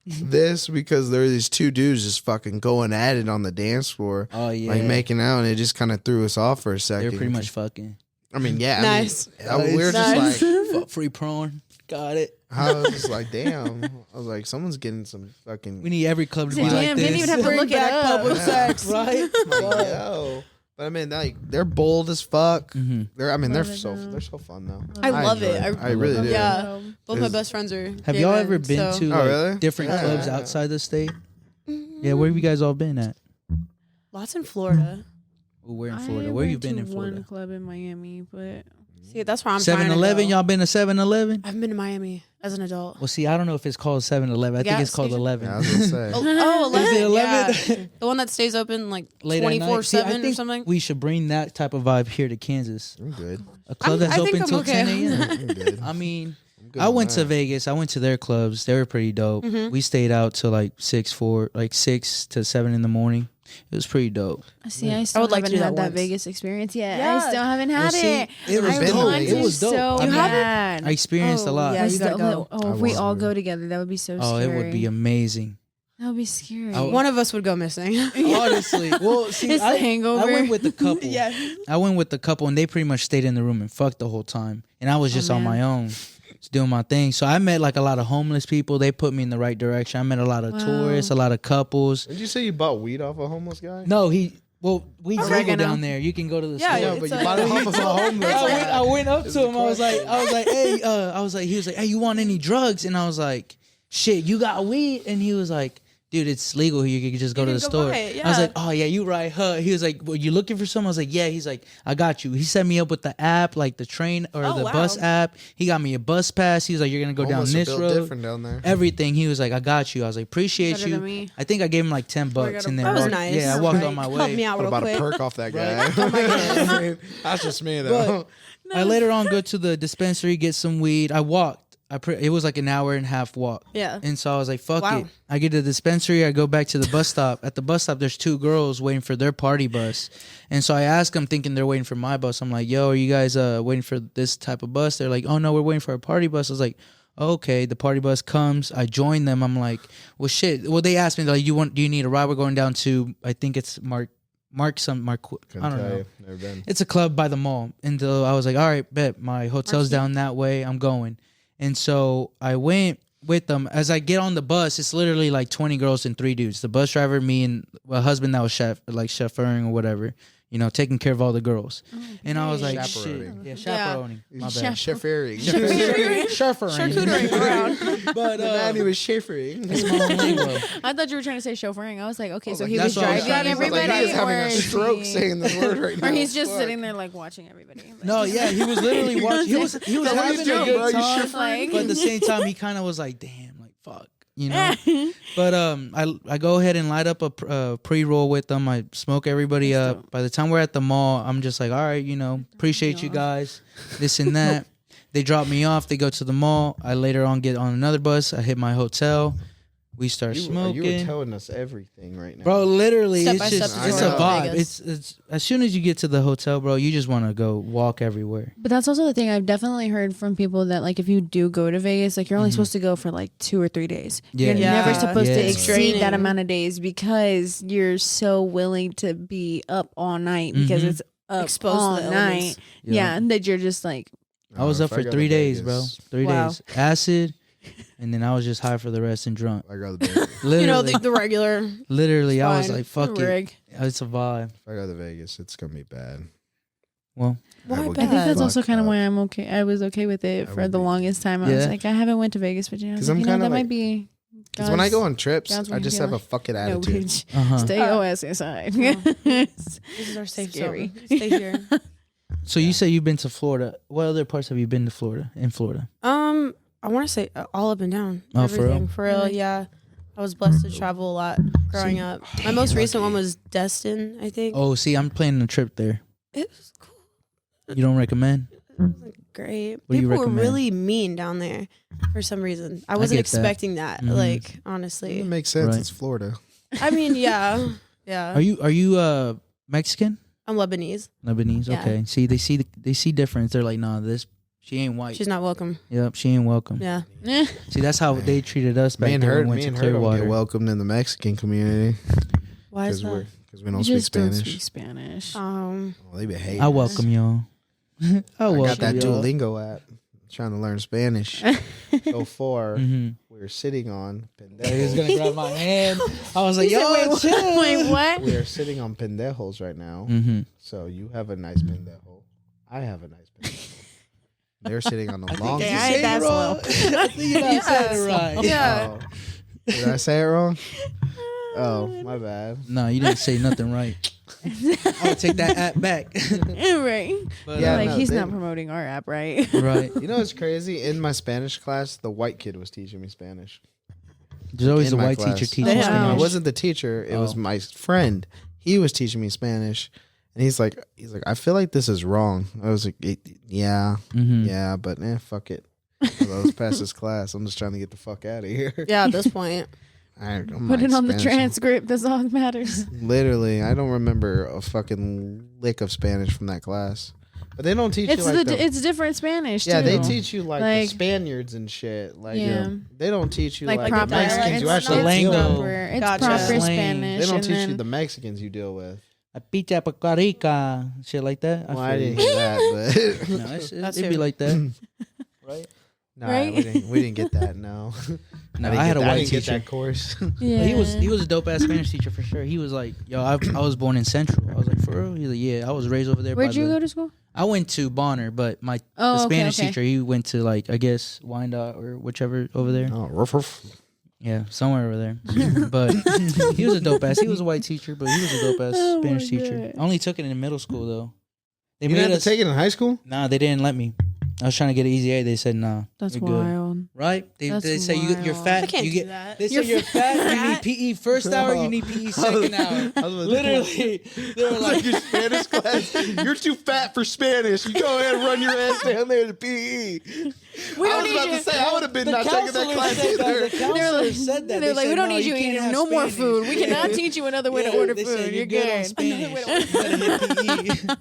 this because there are these two dudes just fucking going at it on the dance floor. Oh yeah, Like making out, and it just kind of threw us off for a second. they're pretty much fucking. I mean, yeah. Nice. I mean, we were just like, Fuck free prawn. Got it. I was just like, damn. I was like, someone's getting some fucking. We need every club to be damn, like didn't this. even have to Bring look it back up. public sex. right? Like, yo. But I mean, like, they're bold as fuck. Mm-hmm. They're Love it, so though. they're so fun though. I love it. enjoy I really do. Yeah. Both my Is- best friends are. Have gay y'all men, ever been so- to Oh, like, really? different Yeah. clubs outside the state? Yeah, where have you guys all been at? Lots in Florida. Well, where in Florida? Where you been in One Florida? club in Miami, but See, that's where I'm trying to 7-Eleven. go. Y'all been to 7-Eleven? I haven't been to Miami as an adult. Well, see, I don't know if it's called 7-Eleven. I think Gas it's called station? 11. Yeah, I was gonna say. Oh, 11. Is it 11? Yeah. The one that stays open like Late at night. See, 24/7 I or think something. we should bring that type of vibe here to Kansas. I'm good. A club I'm- that's I think open I'm till okay. 10 a.m. I'm good. I mean, I'm good I on went to that. Vegas. I went to their clubs. They were pretty dope. Mhm. We stayed out till like 6 to 7 in the morning. It was pretty dope. see, I still would like to haven't do had that that once. Vegas experience yet. Yeah. I still haven't had see, it. it was I dope. want It to was dope. so I mean, bad. I experienced a Oh, lot. yeah. you gotta go. Oh, I if we want all to. go together, that would be so Oh, scary. it would be amazing. That would be scary. I- One of us would go missing. Honestly. Well, see, It's the hangover. I went with a couple. yeah. I went with the couple, and they pretty much stayed in the room and fucked the whole time. And I was just on man. my own, just doing my thing. So I met like a lot of homeless people. They put me in the right direction. I met a lot of Wow. tourists, a lot of couples. Did you say you bought weed off a homeless guy? No, weed's legal Oregano. down there. You can go to the Yeah, store. Yeah, it's but you like- bought it off of a homeless I guy. went up Is to the him. I was like, hey, he was like, hey, you want any drugs? And I was like, shit, you got weed? And he was like, dude, it's legal. You can just go to the store. buy it, I was yeah. like, oh yeah, you right, huh? He was like, well, you looking for some? I was like, yeah. He's like, I got you. He set me up with the app, like the train or the bus app. He got me a bus pass. He was like, you're gonna go Almost down a this built road. different down there. Everything. He was like, I got you. I was like, appreciate Better you. than me. I think I gave him like $10, and then That was walked- nice. Yeah, I walked Right. on my Help way. me out What real about quick. a perk off that guy? Right. Oh my goodness. I mean, that's just me though. I later on go to the dispensary, get some weed. I walked. It was like an hour and a half walk. Yeah. And so I was like, fuck Wow. it. I get to the dispensary. I go back to the bus stop. At the bus stop, there's 2 girls waiting for their party bus. And so I ask them thinking they're waiting for my bus. I'm like, yo, are you guys waiting for this type of bus? They're like, oh, no, we're waiting for a party bus. I was like, okay. The party bus comes. I join them. I'm like, well, shit. Well, they asked me, like, do you need a ride? We're going down to, I think it's Mark, I don't know. Never been. It's a club by the mall. And I was like, all right, bet. My hotel's down that way. I'm going. And so I went with them. As I get on the bus, it's literally like 20 girls and 3 dudes. The bus driver, me, and a husband that was chauffeuring or whatever, taking care of all the girls. And I was like, Chaperoning. shit. Yeah, chaperoning. My bad. Chauffeuring. Charcuterie around. But Man, he was chauffeuring. it's my own lingo. I thought you were trying to say chauffeuring. I was like, okay, so like, he was that's what I was driving trying to say. everybody, Like, he's having or a is stroke he- saying this word right now. or he's just Fuck. sitting there like watching everybody. Like, No, yeah, he was literally watching. He was What are you having a doing, good bro? You time. like- But at the same time, he kind of was like, damn, like, fuck. But I go ahead and light up a pre-roll with them. I smoke everybody up. By the time we're at the mall, I'm just like, all right, appreciate you guys, this and that. They drop me off. They go to the mall. I later on get on another bus. I hit my hotel. We start smoking. You were telling us everything right now. Bro, literally, Step it's by just step it's tour a of vibe. Vegas. It's as soon as you get to the hotel, bro, you just want to go walk everywhere. But that's also the thing. I've definitely heard from people that like if you do go to Vegas, like you're only supposed to go for like 2 or 3 days. Yeah. You're never Yeah. supposed Yeah. to It's exceed that draining. amount of days because you're so willing to be up all night because Mhm. it's up Exposed to all the night. elements. Yeah, that you're just like I was up If I for go 3 to days, bro. Vegas, 3 Wow. days. Acid, and then I was just high for the rest and drunk. If I go to Vegas, Literally, The regular. literally, I was fine. like, fuck it. rig. It's a vibe. if I go to Vegas, it's gonna be bad. Well, Why will bad? I think that's fucked also kind of up. why I'm okay. I was okay with it I for will the be. longest time. I was Yeah. like, I haven't went to Vegas, but 'Cause I'm that kinda might like- be. Because when I go on trips, God's I just way have to a fucking No, attitude. bitch. uh-huh. Stay your ass inside. This is our safe Scary. zone. Stay here. So you say you've been to Florida. What other parts have you been to Florida? In Florida? I want to say all up and down. Oh, for real? Everything. For real, yeah. I was blessed to travel a lot growing up. My most recent one was Destin, I think. Oh, see, I'm planning a trip there. It was cool. You don't recommend? Great. What do you People were recommend? really mean down there for some reason. I wasn't get that. expecting that. Mhm. Like, It honestly. makes sense. Right. It's Florida. I mean, yeah. Yeah. Are you Mexican? I'm Lebanese. Lebanese? Yeah. Okay. See, they see difference. They're like, nah, she ain't white. She's not welcome. Yep, she ain't welcome. Yeah. See, that's how they treated us back Me and then her, when we me went and to her don't Clearwater. get welcomed in the Mexican community Why is that? because we don't You speak just don't Spanish. speak Spanish. Well, they be hating. I us. welcome y'all. I I welcome got that y'all. Duolingo app. Trying to learn Spanish. So far, Mhm. we were sitting on He was pendejos. gonna grab my hand. I was like, He said, yo, wait, chill. wait, what? We are sitting on pendejos right now. Mm-hmm. So you have a nice pendejo. I have a nice pendejo. They're sitting on the long. Okay, You I say ain't that it wrong. I think you not said it right. Yeah. Oh. Did I say it wrong? Oh, my bad. No, you didn't say nothing right. I would take that app back. Right. But, Yeah, Like no, he's they- not promoting our app, right? right. You know what's crazy? In my Spanish class, the white kid was teaching me Spanish. There's always In a my white class. teacher teaching They have- No, it Spanish. wasn't the teacher. It was Oh. my friend. He was teaching me Spanish, and he's like, I feel like this is wrong. I was like, yeah, Mhm. yeah, but fuck it. I was past this class. I'm just trying to get the fuck out of here. Yeah, at this point. Put it on the transcript. That's all that matters. Literally, I don't remember a fucking lick of Spanish from that class. But they don't teach It's you like it's different Spanish. yeah, too. they teach you like the Like- Spaniards and shit. Like Yeah. They don't teach you like like, proper the Mexicans it's you actually not deal lingo. with. proper. It's Gotcha. proper Slang. Spanish. They don't and teach you then- the Mexicans you deal with. A pizza pacarica, shit like that. Well, I feel didn't you. hear that, but No, That's it'd be it. like that, right? no, Right? we didn't get that. No, No, I had a I white didn't get teacher. that course. Yeah. He was a dope ass Spanish teacher for sure. He was like, yo, I was born in Central. I was like, for real? He's like, yeah, I was raised over there. Where'd by you the- go to school? I went to Bonner, but the Oh, okay, Spanish okay. teacher, he went to like I guess Wyandotte or whichever over there. Oh, ruff, ruff. Yeah, somewhere over there. But he was a dope ass. He was a white teacher, but he was a dope ass Spanish teacher. I only took it in middle school though. They You made had to us take it in high school? Nah, they didn't let me. I was trying to get an easy A. They said nah. That's you're good. wild. Right? They say you're wild. fat. I can't you do get. that. They say you're fat. You need PE first hour. You need PE second hour. Literally, they were like, your Spanish class. You're too fat for Spanish. You go ahead and run your ass down there to PE. I was about to say I would have been not taking that class either. The counselor said that. They're like, said, we don't "No, need you can't eating have no more Spanish." food. We cannot teach you another way to order they food. said, You're good on good. Spanish. You gotta hit PE.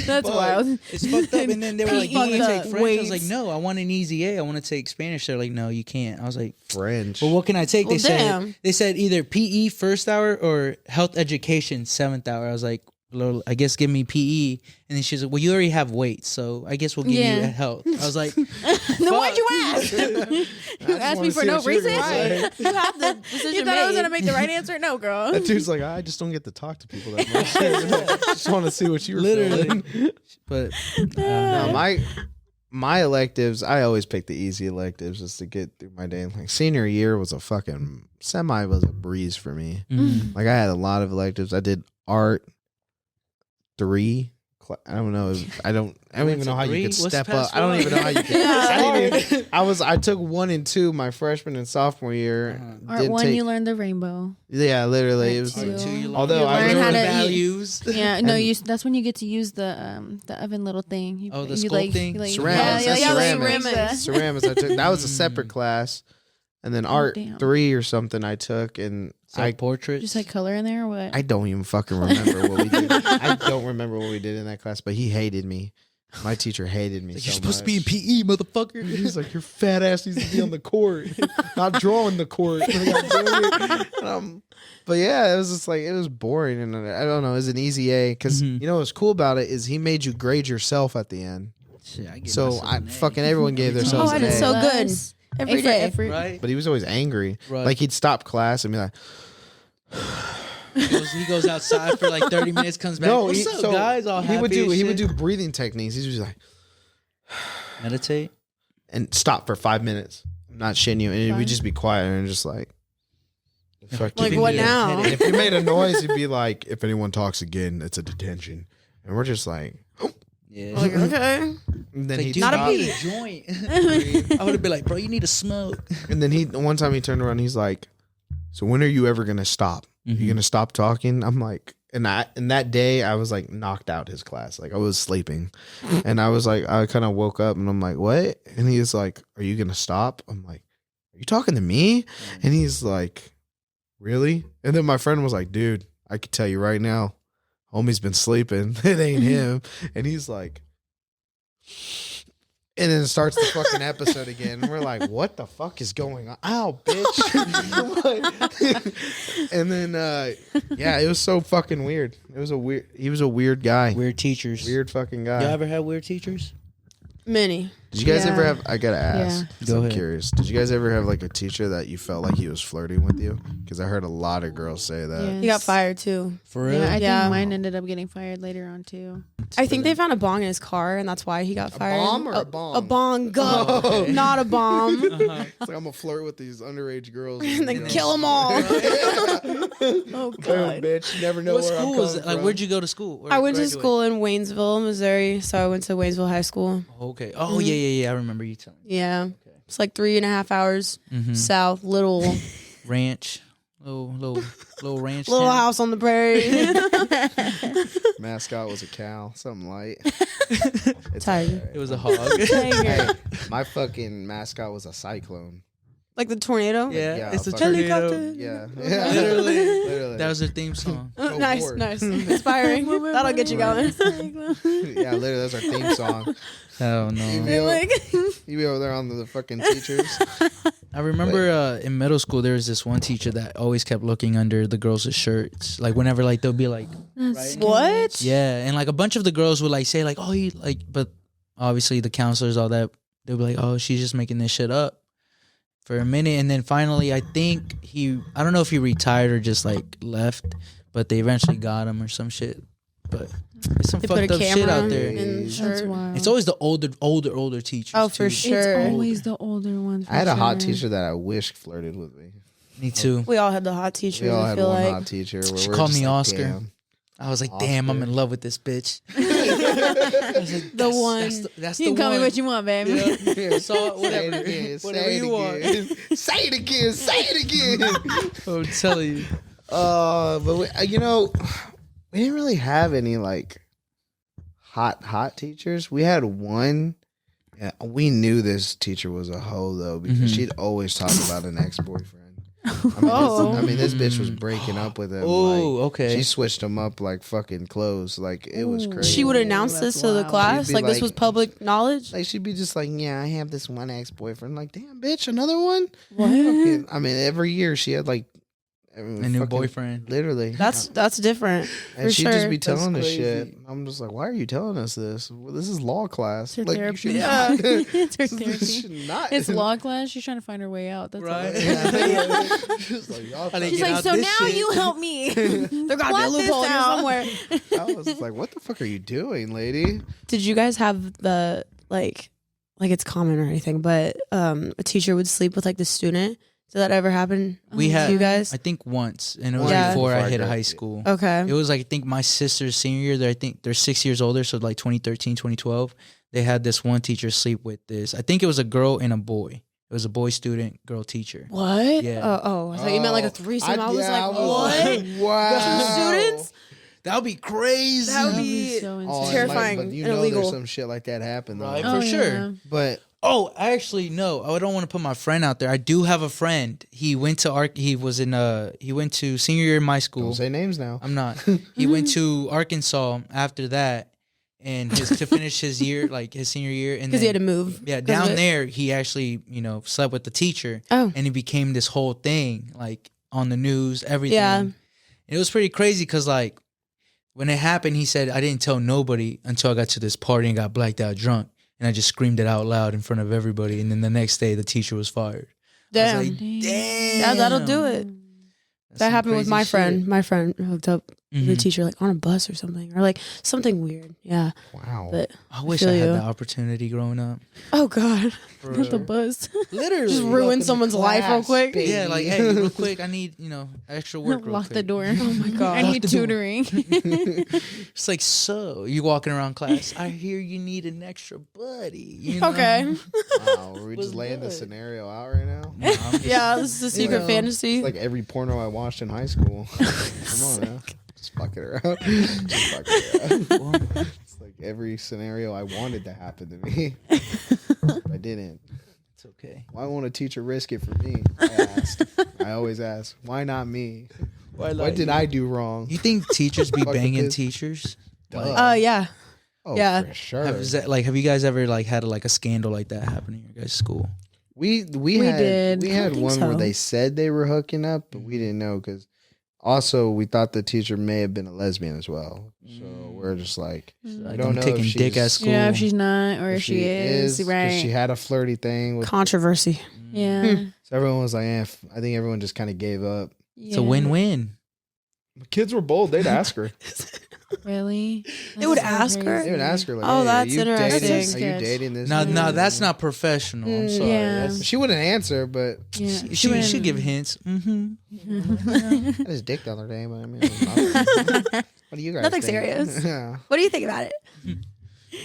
That's wild. It's fucked up. And then they were like, you want to take French? I was like, weights. no, I want an easy A. I want to take Spanish. They're like, no, you can't. I was like, French. well, what can I take? Well, They said either PE first hour or health education 7th hour. I was like, well, I guess give me PE. And then she's like, well, you already have weights, so I guess we'll give you a health. I was like, Then why'd you ask? You asked me for no reason. You have the decision. You thought I was gonna make the right answer? No, girl. That dude's like, I just don't get to talk to people that much. Just want to see what you were literally. feeling. But No, my electives, I always pick the easy electives just to get through my day. Like senior year was a breeze for me. Like I had a lot of electives. I did art 3. I don't know. I don't even know how you could step up. I don't even know how you could. I took 1 and 2 my freshman and sophomore year. Art 1, you learned the rainbow. Yeah, literally. It was. Art 2, you Although I learn how to values. Yeah, no, that's when you get to use the oven little thing. You, the you sculpting? Ceramics. Yeah, ceramics. Ceramics. I took. That was a separate class, and then art 3 or something I took, and portraits. Just like color in there or what? I don't even fucking remember what we did. I don't remember what we did in that class, but he hated me. My teacher hated me. Like, you're supposed to be in PE, motherfucker. He's like, your fat ass needs to be on the court, not drawing the court. But yeah, it was just like, it was boring, and I don't know. It was an easy A because you know what's cool about it is he made you grade yourself at the end. Shit, so fucking everyone gave themselves I an did A. so good every day. Right? But he was always angry. Right. Like he'd stop class and be like. He goes outside for like 30 minutes, comes back. No, what's up, guys? All he would happy do breathing techniques. He's just like meditate and stop for 5 minutes. I'm not shitting you, and we'd just be quiet and just like what now? If you made a noise, he'd be like, "If anyone talks again, it's a detention." And we're just like, yeah, Like, okay. and then like, he dude, not a you pee. need a joint. I would have been like, bro, you need to smoke. And then one time he turned around, he's like, "So when are you ever gonna stop? You gonna stop talking?" I'm like, and that day I was like knocked out his class, like I was sleeping, and I was like, I kind of woke up and I'm like, what? And he was like, "Are you gonna stop?" I'm like, "Are you talking to me?" And he's like, "Really?" And then my friend was like, "Dude, I can tell you right now, homie's been sleeping. It ain't him." And he's like. And then it starts the fucking episode again. And we're like, what the fuck is going on? Ow, bitch. And then, yeah, it was so fucking weird. He was a weird guy. Weird teachers. Weird fucking guy. Y'all ever had weird teachers? Many. Did you guys Yeah. ever have, I gotta ask. Yeah. Go I'm ahead. curious. Did you guys ever have like a teacher that you felt like he was flirting with you? Because I heard a lot of girls say that. Yes. He got fired too. For real? Yeah, I Yeah. think mine ended up getting fired later on too. I think they found a bong in his car, and that's why he got fired. bomb or a bong? A bong, Oh. not a bomb. It's like I'm gonna flirt with these underage girls. And then kill them all. Oh Boom, bitch. You never know What where I'm school coming was it? Like, from. where'd you go to school? Where I went to graduate? school in Waynesville, Missouri, so I went to Waynesville High School. Okay. Oh, yeah. I remember you telling me. Yeah, it's like 3.5 hours south. Little Ranch. Little ranch. little town. house on the prairie. Mascot was a cow, something light. It's Tiger. alright. It was a hog. Hey, my fucking mascot was a cyclone. Like the tornado. Yeah, it's a fucking- tornado. Helicopter. Yeah, Literally. That was their theme song. Oh, Go nice, for it. nice, inspiring. That'll get you going. Yeah, literally, that's our theme song. Oh no. You be over there on the fucking teachers. I remember in middle school there was this one teacher that always kept looking under the girls' shirts. Like whenever like they'll be like That's What? yeah, and like a bunch of the girls would like say like, oh, you like, but obviously the counselors, all that, they'll be like, oh, she's just making this shit up for a minute. And then finally, I think I don't know if he retired or just like left, but they eventually got him or some shit. but it's some They put fucked a up shit camera out there. in That's shirt. wild. It's always the older teachers. Oh, for too. sure. It's always the older ones. I had a hot for sure. teacher that I wish flirted with me. Me too. We all had the hot teachers. We all I had feel one like. hot teacher. Where She we're called just me like, Oscar. "Damn." I was like, damn, I'm Oscar. in love with this bitch. The one. That's You the can call one. me what you want, baby. Yeah. So whatever, Say it again. whatever Say you it want. again. Say it again. Say it again. I'm telling you. But we didn't really have any like hot teachers. We had one. Yeah, we knew this teacher was a hoe though because Mhm. she'd always talk about an ex-boyfriend. Oh. I mean, this bitch was breaking up with him. Oh, like, okay. She switched him up like fucking clothes. Like it was Ooh. crazy. She would announce That's this to the wild. class. She'd be Like, this like- was public knowledge. Like she'd be just like, yeah, I have this one ex-boyfriend. Like, damn, bitch, another one. What? Fucking- I mean, every year she had like A new fucking- boyfriend. Literally, That's different. and for she'd just sure. be telling That's us shit. crazy. I'm just like, why are you telling us this? Well, this is law class. It's her Like, therapy. you should Yeah. not. It's her This therapy. should not. It's law class. She's trying to find her way out. That's Right. all. Yeah. She's like, y'all I didn't She's get like, out so this now shit." you help me. There got to be a Plot this loophole in here out. somewhere. I was just like, what the fuck are you doing, lady? Did you guys have the like it's common or anything, but a teacher would sleep with like the student? Did that ever happen We Oh, had, to you guys? I think once, and it was Yeah. before I Before I hit high graduated. school. Okay. It was like, I think my sister's senior year. I think they're 6 years older, so like 2013, 2012. They had this one teacher sleep with this. I think it was a girl and a boy. It was a boy student, girl teacher. What? Yeah. Oh, I thought you meant like a threesome. I was yeah, like, I what? Wow. Two students? That would be crazy. That would That'd be so Oh, insane. and, terrifying Like, but you and know, illegal. there's some shit like that happen though. Right. Oh, For yeah. sure. But Oh, actually, no. I don't want to put my friend out there. I do have a friend. He went to he went to senior year in my school. don't say names now. I'm not. He went to Arkansas after that, and to finish his year, like his senior year, and Because he then- had to move. Yeah, 'Cause down of it. there, he actually, slept with the teacher, Oh. and it became this whole thing, like on the news, everything. Yeah. And it was pretty crazy because, like, when it happened, he said, I didn't tell nobody until I got to this party and got blacked out drunk, and I just screamed it out loud in front of everybody, and then the next day, the teacher was fired. Damn. I was like, damn. Yeah, that'll do it. That's That some happened with crazy my shit. friend. My friend hooked up with the Mhm. teacher like on a bus or something, or like something weird. Yeah, Wow. but I wish feel I had you. that opportunity growing up. oh god, Not the buzz. Literally. just ruin someone's life real quick. Yeah, like, hey, real quick, I need, extra work. Real Lock the quick. door. Oh my god. I Lock need the door. tutoring. It's like, so you walking around class. I hear you need an extra buddy. You know? Okay. Wow, are we Was just laying the good. scenario out right now? No, I'm just- Yeah, this is a secret Yeah. fantasy. It's like every porno I watched in high school. Come on now. Just fuck it around. Just fuck it around. It's like every scenario I wanted to happen to me. I didn't. It's okay. Why won't a teacher risk it for me? I asked. I always ask. Why not me? What did I do wrong? You think teachers be Fuck with banging this. teachers? Duh. Yeah. Oh, yeah. for sure. Have you guys ever had a scandal like that happen in your guys' school? We did. had I one think where so. they said they were hooking up, but we didn't know because also we thought the teacher may have been a lesbian as well. So we're just like, I don't I'm know taking if dick she's- at school. Yeah, if she's not or if she is, 'cause right? She had a flirty thing with. Controversy. yeah. So everyone was like, I think everyone just kind of gave up. It's a win-win. Kids were bold. They'd ask her. Really? They would That's so ask her? crazy. They would ask her like, Oh, hey, that's are you interesting. Dating, That's are you sketch. dating this? No, dude?" that's not professional. I'm sorry. Yeah. That's- She wouldn't answer, but Yeah. She wouldn't- should give hints. Mm-hmm. I had his dick the other day. But I mean, what do you guys? Nothing think? serious. Yeah, What do you think about it?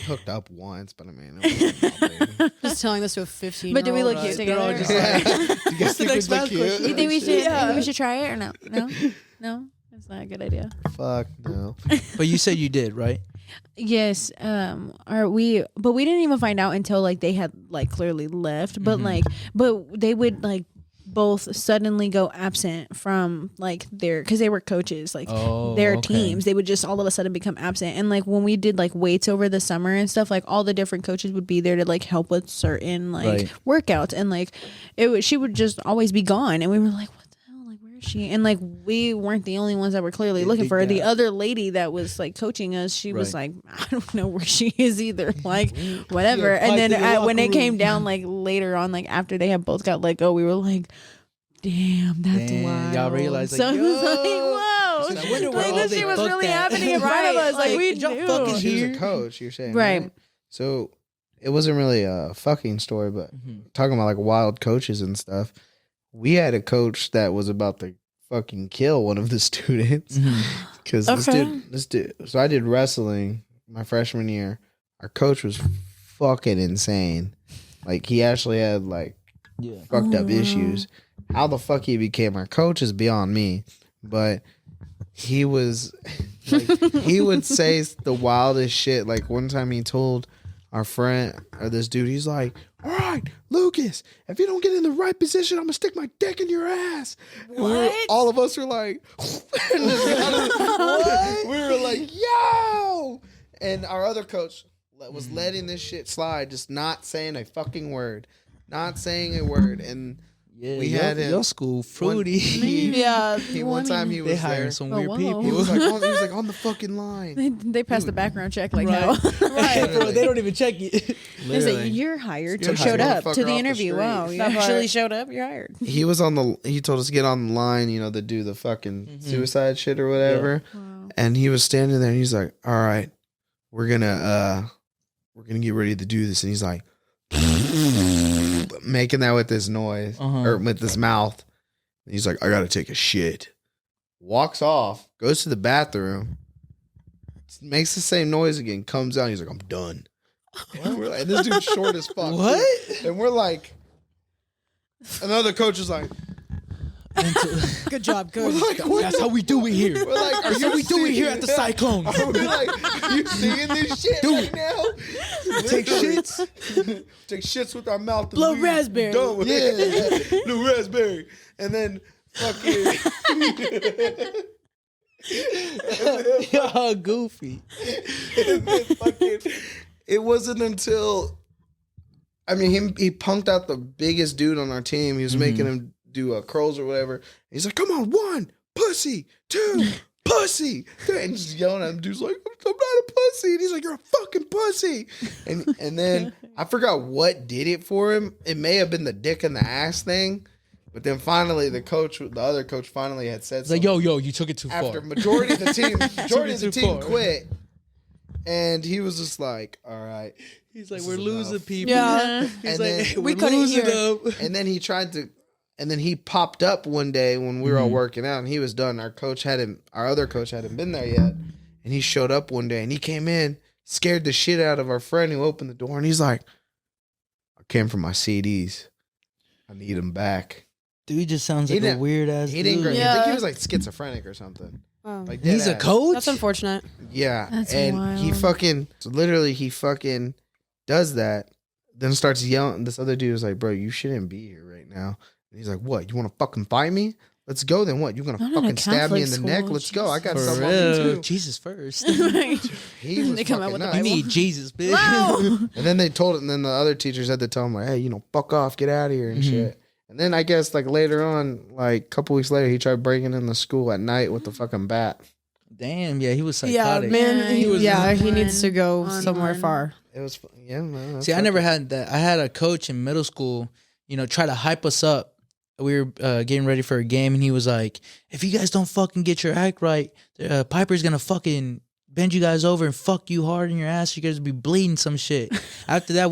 hooked up once, but I mean, it wasn't nothing. Just telling this to a 15. But do we look Right, cute they're all together? just you guys think next we look math cute? question. You think we should? Yeah. Think we should try it or no? No, no. That's not a good idea. Fuck no. But you said you did, right? Yes. But we didn't even find out until they had clearly left. But Mhm. but they would both suddenly go absent from their because they were coaches Oh, their okay. teams. They would just all of a sudden become absent. And when we did weights over the summer and stuff, all the different coaches would be there to help with certain Right. workouts. And she would just always be gone. And we were like, what the hell? Where is she? And we weren't the only ones that were clearly looking for her. The other lady that was coaching us, she was Right. I don't know where she is either. Whatever. Yeah, And pipe then in the when locker it came room. down later on, after they had both got let go, we were like, damn, that's Damn, wild. y'all realized, so it was yo. know. I wonder where Like, all this they shit was fucked really at. happening in front of us. Like, we y'all knew. fucking She was here. a coach, you're saying. Right. So it wasn't really a fucking story, but talking about like wild coaches and stuff. We had a coach that was about to fucking kill one of the students because this dude. So I did wrestling my freshman year. Our coach was fucking insane. Like he actually had like fucked up issues. How the fuck he became our coach is beyond me. But he was like he would say the wildest shit. Like one time he told our friend or this dude, he's like, "All right, Lucas, if you don't get in the right position, I'm gonna stick my dick in your ass." All of us were like, we were like, "Yo!" And our other coach was letting this shit slide, just not saying a fucking word, and we had him. Your school fruity. One time he They was hiring there. some Oh, weird wow. people. He was like on the fucking line. They passed the background check like Right. no. Right, bro, they don't even check it. They say Literally. you're hired. You're You showed hired. up to Motherfucker the off the interview. street. Wow, you That part. actually showed up. You're hired. He told us to get on the line, to do the fucking suicide shit or whatever. Wow. And he was standing there and he's like, "All right, we're gonna get ready to do this." And he's like making that with this noise or with his mouth. And he's like, "I gotta take a shit." Walks off, goes to the bathroom, makes the same noise again, comes out, and he's like, "I'm done." And we're like, and this dude's short as fuck. What? And we're like, another coach is like, Good job, we're good. like, what That's the- how we do it here. We're like, are That's how we do it here at the Cyclones. Are we like, you seeing this shit right now? Take Literally. shits. Take shits with our mouth. and Blow leave. raspberry. Done with it. Blue raspberry. And then fucking. Y'all goofy. And then fucking. It wasn't until. He punked out the biggest dude on our team. He was making him do curls or whatever. He's like, "Come on, 1, pussy, 2, pussy," and just yelling at him. Dude's like, "I'm not a pussy," and he's like, "You're a fucking pussy." And then I forgot what did it for him. It may have been the dick and the ass thing, but then finally the other coach, finally had said It's like, something. yo, you took it too After far. majority of the Too team far. quit, and he was just like, "All right." He's like, This we're is losing enough. people. Yeah. He's And like, then- we We couldn't losing hear. them. And then he popped up one day when we were all working out, and he was done. Our other coach hadn't been there yet, and he showed up one day, and he came in, scared the shit out of our friend who opened the door, and he's like, "I came for my CDs. I need them back." Dude just sounds He like a didn't- weird ass He dude. didn't. Yeah. I think he was like schizophrenic or something. Oh. Like He's a dead ass. coach? That's unfortunate. Yeah, That's and wild. he fucking does that, then starts yelling. This other dude is like, "Bro, you shouldn't be here right now." And he's like, "What? You want to fucking fight me? Let's go. Then what? You gonna Not in a fucking stab me in the Catholic neck? school, Let's go. I got For something on me real. too." Jesus first. He was They come out fucking with the nuts. You need Jesus, bitch. Wow. And then they told it, and then the other teachers had to tell him like, "Hey, fuck off, get out of here and Mhm. shit." And then I guess like later on, like a couple weeks later, he tried breaking in the school at night with the fucking bat. Damn, yeah, he was Yeah, psychotic. man. Yeah, He, he was he needs to go on somewhere one. far. It was man. that's See, I never fucking- had that. I had a coach in middle school, try to hype us up. We were getting ready for a game, and he was like, "If you guys don't fucking get your act right, Piper's gonna fucking bend you guys over and fuck you hard in your ass. You guys will be bleeding some shit." After that,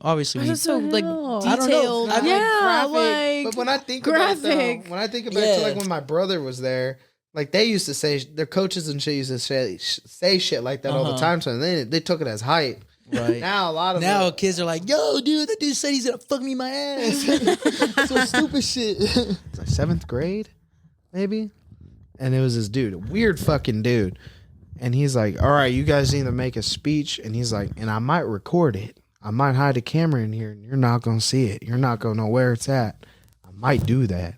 obviously, Why we, is it so like hell? I don't know. detailed? I- like, Yeah, graphic? But when I think about it, graphic. though, when I think about Yeah. to like when my brother was there, like they used to say their coaches and shit used to say shit like that all the time. So they took it as hype. right Now a lot of now the- kids are like, "Yo, dude, that dude said he's gonna fuck me in my ass." Some stupid shit. it's like 7th grade, maybe, and it was this dude, a weird fucking dude, and he's like, "All right, you guys need to make a speech," and he's like, "And I might record it. I might hide a camera in here, and you're not gonna see it. You're not gonna know where it's at. I might do that.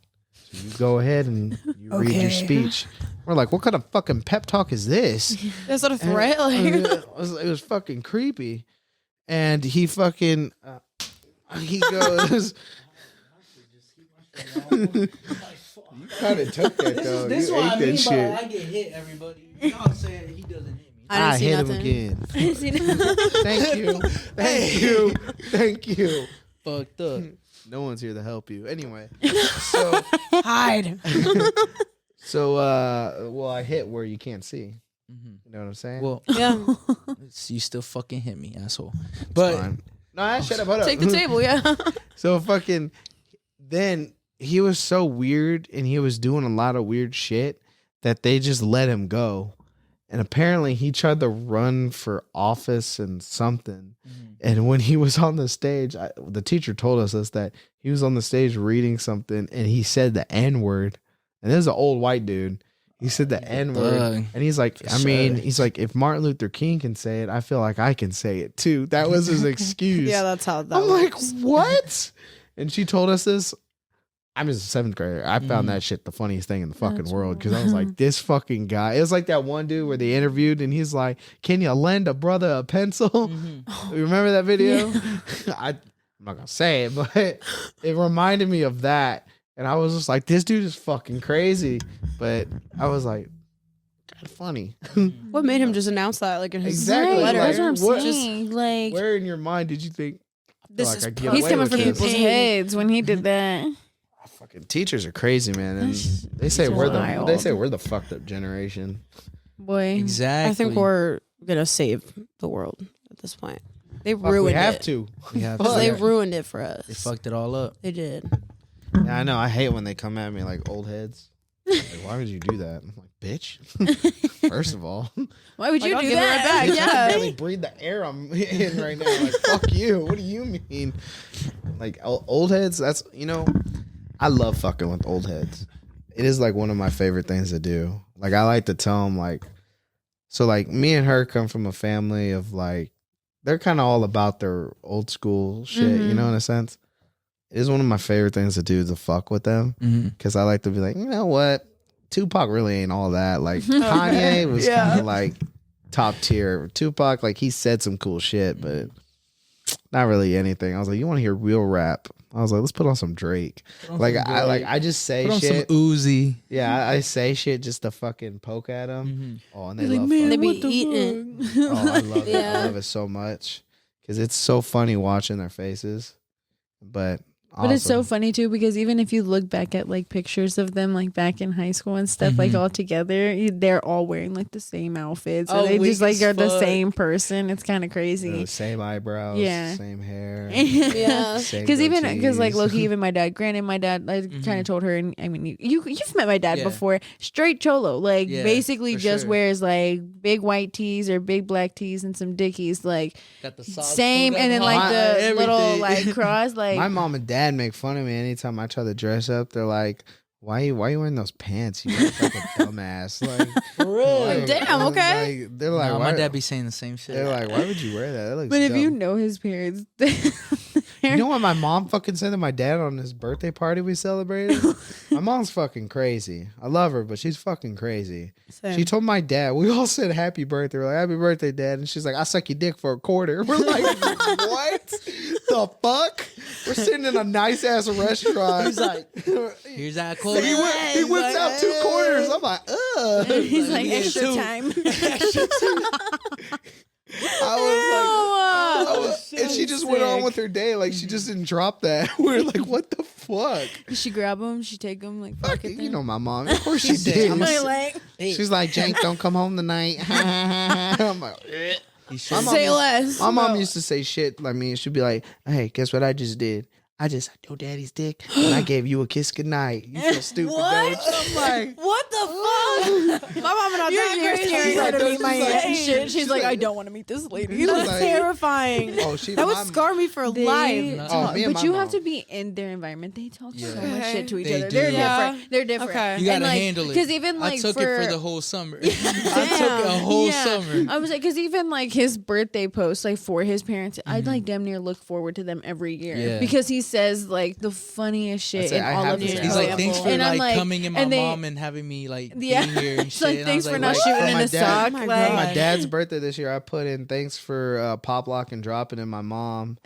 So you go ahead and you read your speech." We're like, "What kind of fucking pep talk is this?" That's not a threat. Like, It was fucking creepy. And he fucking he goes you kind of took that though. You ate that shit. I get hit, everybody. Y'all say he doesn't hit me. I didn't see hit him nothing. again. I didn't see that. Thank you. Thank you. Thank you. Fucked up. No one's here to help you. Anyway, so hide. So, well, I hit where you can't see. Mhm. You know what I'm saying? Well, Yeah. you still fucking hit me, asshole. It's But fine. No, shut up. Hold up. Take the table. Yeah. So fucking, then he was so weird and he was doing a lot of weird shit that they just let him go. And apparently he tried to run for office and something. And when he was on the stage, the teacher told us this, that he was on the stage reading something and he said the N-word. And this is an old white dude. He said the N-word. And he's like, he's like, if Martin Luther King can say it, I feel like I can say it too. That was his excuse. Yeah, that's how that I'm works. like, what? And she told us this. I'm just a 7th grader. I found that shit the funniest thing in the fucking world because I was like, this fucking guy. It was like that one dude where they interviewed and he's like, can you lend a brother a pencil? You remember that video? I'm not going to say it, but it reminded me of that. And I was just like, this dude is fucking crazy. But I was like, kind of funny. What made him just announce that? Like in his Exactly. letter? That's what I'm What- saying. Like, Where in your mind did you think, This like is I get he's away coming with from this? people's heads when he did that. Fucking teachers are crazy, man. And That's- they say it's we're wild. the fucked up generation. Boy, exactly. I think we're gonna save the world at this point. They Fuck, ruined we have it. to. We have Fuck. to. They ruined it for us. They fucked it all up. They did. Yeah, I know. I hate when they come at me like old heads. Like, why would you do that? I'm like, bitch. First of all, why would Like, you I'll do give it right that? back. I Yeah. barely breathe the air I'm in right now. Like, fuck you. What do you mean? Like old heads. That's I love fucking with old heads. It is like one of my favorite things to do. Like I like to tell them like, so like me and her come from a family of like, they're kind of all about their old school shit. You Mhm. know, in a sense. It is one of my favorite things to do to fuck with them. Because I like to be like, you know what? Tupac really ain't all that. Like Kanye was Yeah. kind of like top tier. Tupac, like he said some cool shit, but not really anything. I was like, you want to hear real rap? I was like, let's put on some Drake. Like I just say Put on some shit. Uzi. Yeah, I say shit just to fucking poke at them. Oh, and they Like, love man, They fucking. be eating. Oh, I love it. I Yeah. love it so much because it's so funny watching their faces. But it's so awesome. funny too because even if you look back at like pictures of them like back in high school and stuff like all together, they're all wearing like the same outfits. Or Oh, they weak just like as are the fuck. same person. It's kind of crazy. Same eyebrows, Yeah. same hair. Yeah. same Because like goatees. Loki, even my dad. Granted, my dad. I kind of told her, and I mean, you've met my dad Yeah. before. Straight cholo, like Yeah, basically for just sure. wears like big white tees or big black tees and some dickies, like Got the socks same, pulled and then up like high, the little everything. like cross, like My mom and dad make fun of me anytime I try to dress up. They're like, why you wearing those pants? You look like a dumbass. Like, For real. like, Damn, okay. like, they're like, Nah, why, my dad be saying the same shit. they're like, why would you wear that? That looks But if dumb. you know his parents, You know what my mom fucking said to my dad on his birthday party we celebrated? My mom's fucking crazy. I love her, but she's fucking crazy. Same. She told my dad, we all said happy birthday. We're like, happy birthday, Dad. And she's like, I suck your dick for a quarter. We're like, what the fuck? We're sitting in a nice ass restaurant. He's like, here's that quote. he whips out 2 quarters. I'm like, ugh. he's like Yeah, extra too. time. I was like, and she just went on with her day. Like, she just didn't drop that. We were like, what the fuck? Did she grab him? She take him like Fuck, fuck it. you know my mom. Of course she did. I'm a- like She's like, Jank, don't come home tonight. I'm like, "Eh." He My should- mom Say used- less. My mom used to say shit like me. She'd be like, hey, guess what I just did? I just sucked your daddy's dick and I gave you a kiss goodnight. You feel stupid, don't you? I'm like, What the fuck? My mama not you're that crazy. scaring her to She's meet my like- aunt and shit. She's she's like, like- I don't want to meet this lady. She's That's like- terrifying. oh, she That would my- scar me for They life. Oh, talk, me and but my you mom. have to be in their environment. They talk so Yeah. much shit to each They other. do. They're Yeah. different. They're different. Okay. You gotta And, like, handle it. Because even like I took for, it for the whole summer. I took a whole summer. I was like, because even like his birthday post, like for his parents, I'd like damn near look forward to them every year Yeah. because he says like the funniest shit say, in I all have of to his say, He's I like, love thanks for And I'm like coming in my and they- mom and having me like Yeah. being here and It's shit. like, And I thanks was for like, not what? shooting For in my a dad- sock. my Like, God. my dad's birthday this year, I put in thanks for pop lock and dropping in my mom,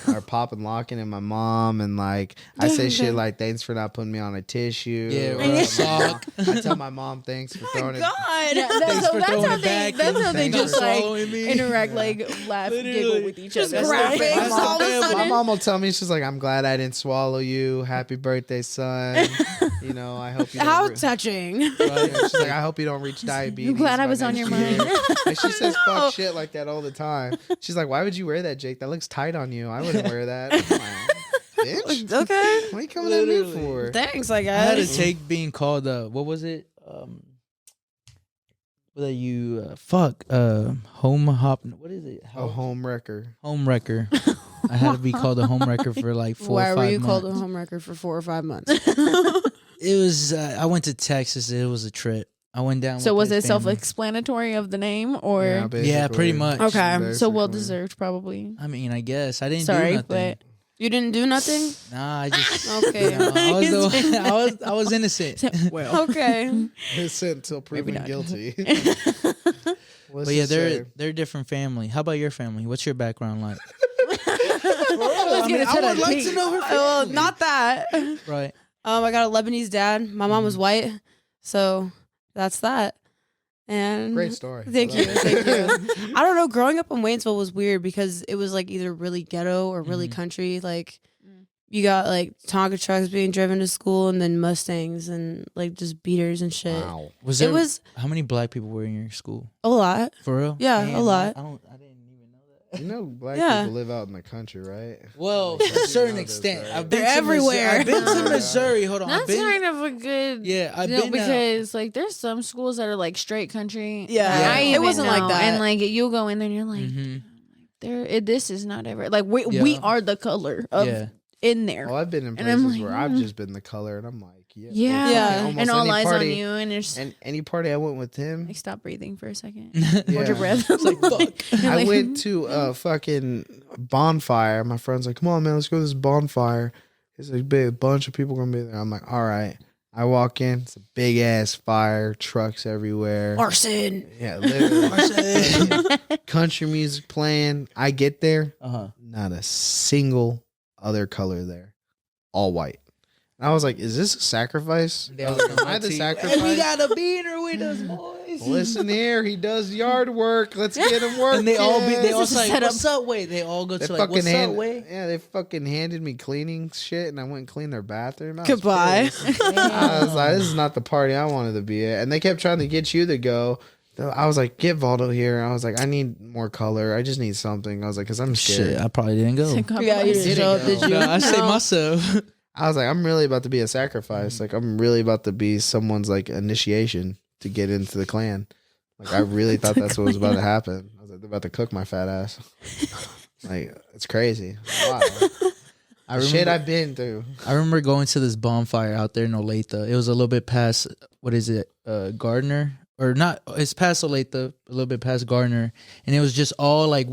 or pop and locking in my mom, and like I say shit like thanks for not putting me on a tissue. Yeah, or or a my sock. mom- I tell my mom thanks for throwing it. God. yeah, Thanks so for that's throwing how it they back that's and how they thanks just for like swallowing me. interact, like laugh, Literally. giggle with each Just other. graphics My all of a mom, sudden. my mom will tell me, she's like, I'm glad I didn't swallow you. Happy birthday, son. You know, I hope you How don't touching. Yeah, she's like, I hope you don't reach diabetes. I'm glad I by was on next your year." mind. And she says No. fuck shit like that all the time. She's like, why would you wear that, Jake? That looks tight on you. I wouldn't wear that. I'm like, bitch, Okay. what are you coming at me Literally. for? Thanks, I I had to guess. take being called what was it? That you home hop. What is it? A home wrecker. Home wrecker. I had to be called a home wrecker for like 4 Why or 5 were you months. called a home wrecker for 4 or 5 months? It was. I went to Texas. It was a trip. I went down. So with was his it family. self-explanatory of the name, or Yeah, pretty basically. much. Okay. so well Basically. deserved probably? I mean, I guess I didn't Sorry, do nothing. but You didn't do nothing? Nah, I just. Okay. You know, I was innocent. well, Okay. Innocent until proven not. guilty. But yeah, they're a different family. How about your family? What's your background like? I would like to know her. Well, not that. Right. I got a Lebanese dad. My mom was white, so that's that. And Great story. Thank you. I don't know. Growing up in Waynesville was weird because it was like either really ghetto or really country. Like you got like Tonka trucks being driven to school, and then Mustangs and like just beaters and shit. Wow. Was there? It was How many black people were in your school? a lot. For real? Yeah, Damn, a lot. I didn't even know that. You know, black Yeah. people live out in the country, right? Well, Like, to a you certain know this, extent, right? I've been They're to Missouri. everywhere. I've been to Missouri. Hold on, I've that's been. kind of a good. Yeah, I've You know, been because like there's some schools that are like straight country. Yeah. that I Yeah. It even wasn't like know, that. and like you'll go in there and you're like, hmm this is not ever like we Yeah. are the color of Yeah. in there. Oh, I've been in And I'm places like, where I've just been the color, and I'm like, yeah, yeah, Yeah. almost and all any eyes party, on you, and it's And any party I went with him, like stop breathing for a second, yeah. hold your breath. It's like fuck. You're I like, went to a fucking bonfire. My friend's like, come on, man, let's go to this bonfire. It's like a bunch of people gonna be there. I'm like, all right. I walk in, it's a big ass fire, trucks everywhere. Arson. Yeah, literally. Country music playing. I get there, not a single other color there, all white. And I was like, is this a sacrifice? Am I the sacrifice? And we got a beater with us, boys. Listen here, he does yard work. Let's get him working. And they all This is a say, setup. what's up, Wade? They all go They to like, what's up, Wade? yeah, they fucking handed me cleaning shit, and I went and cleaned their bathroom. I was Goodbye. pissed. I was like, this is not the party I wanted to be at. And they kept trying to get you to go. I was like, get Valdo here. I was like, I need more color. I just need something. I was like, because I'm scared. Shit, I probably didn't go. Yeah, you didn't show up, did you? No, I say No. myself. I was like, I'm really about to be a sacrifice. Like, I'm really about to be someone's like initiation to get into the clan. Like, I really thought that's what was about to happen. I was like, they're about to cook my fat ass. Like, it's crazy. Wow. I Shit remember, I've been through. I remember going to this bonfire out there in Olathe. It was a little bit past, what is it, Gardner? Or not, it's past Olathe, a little bit past Gardner. And it was just all like,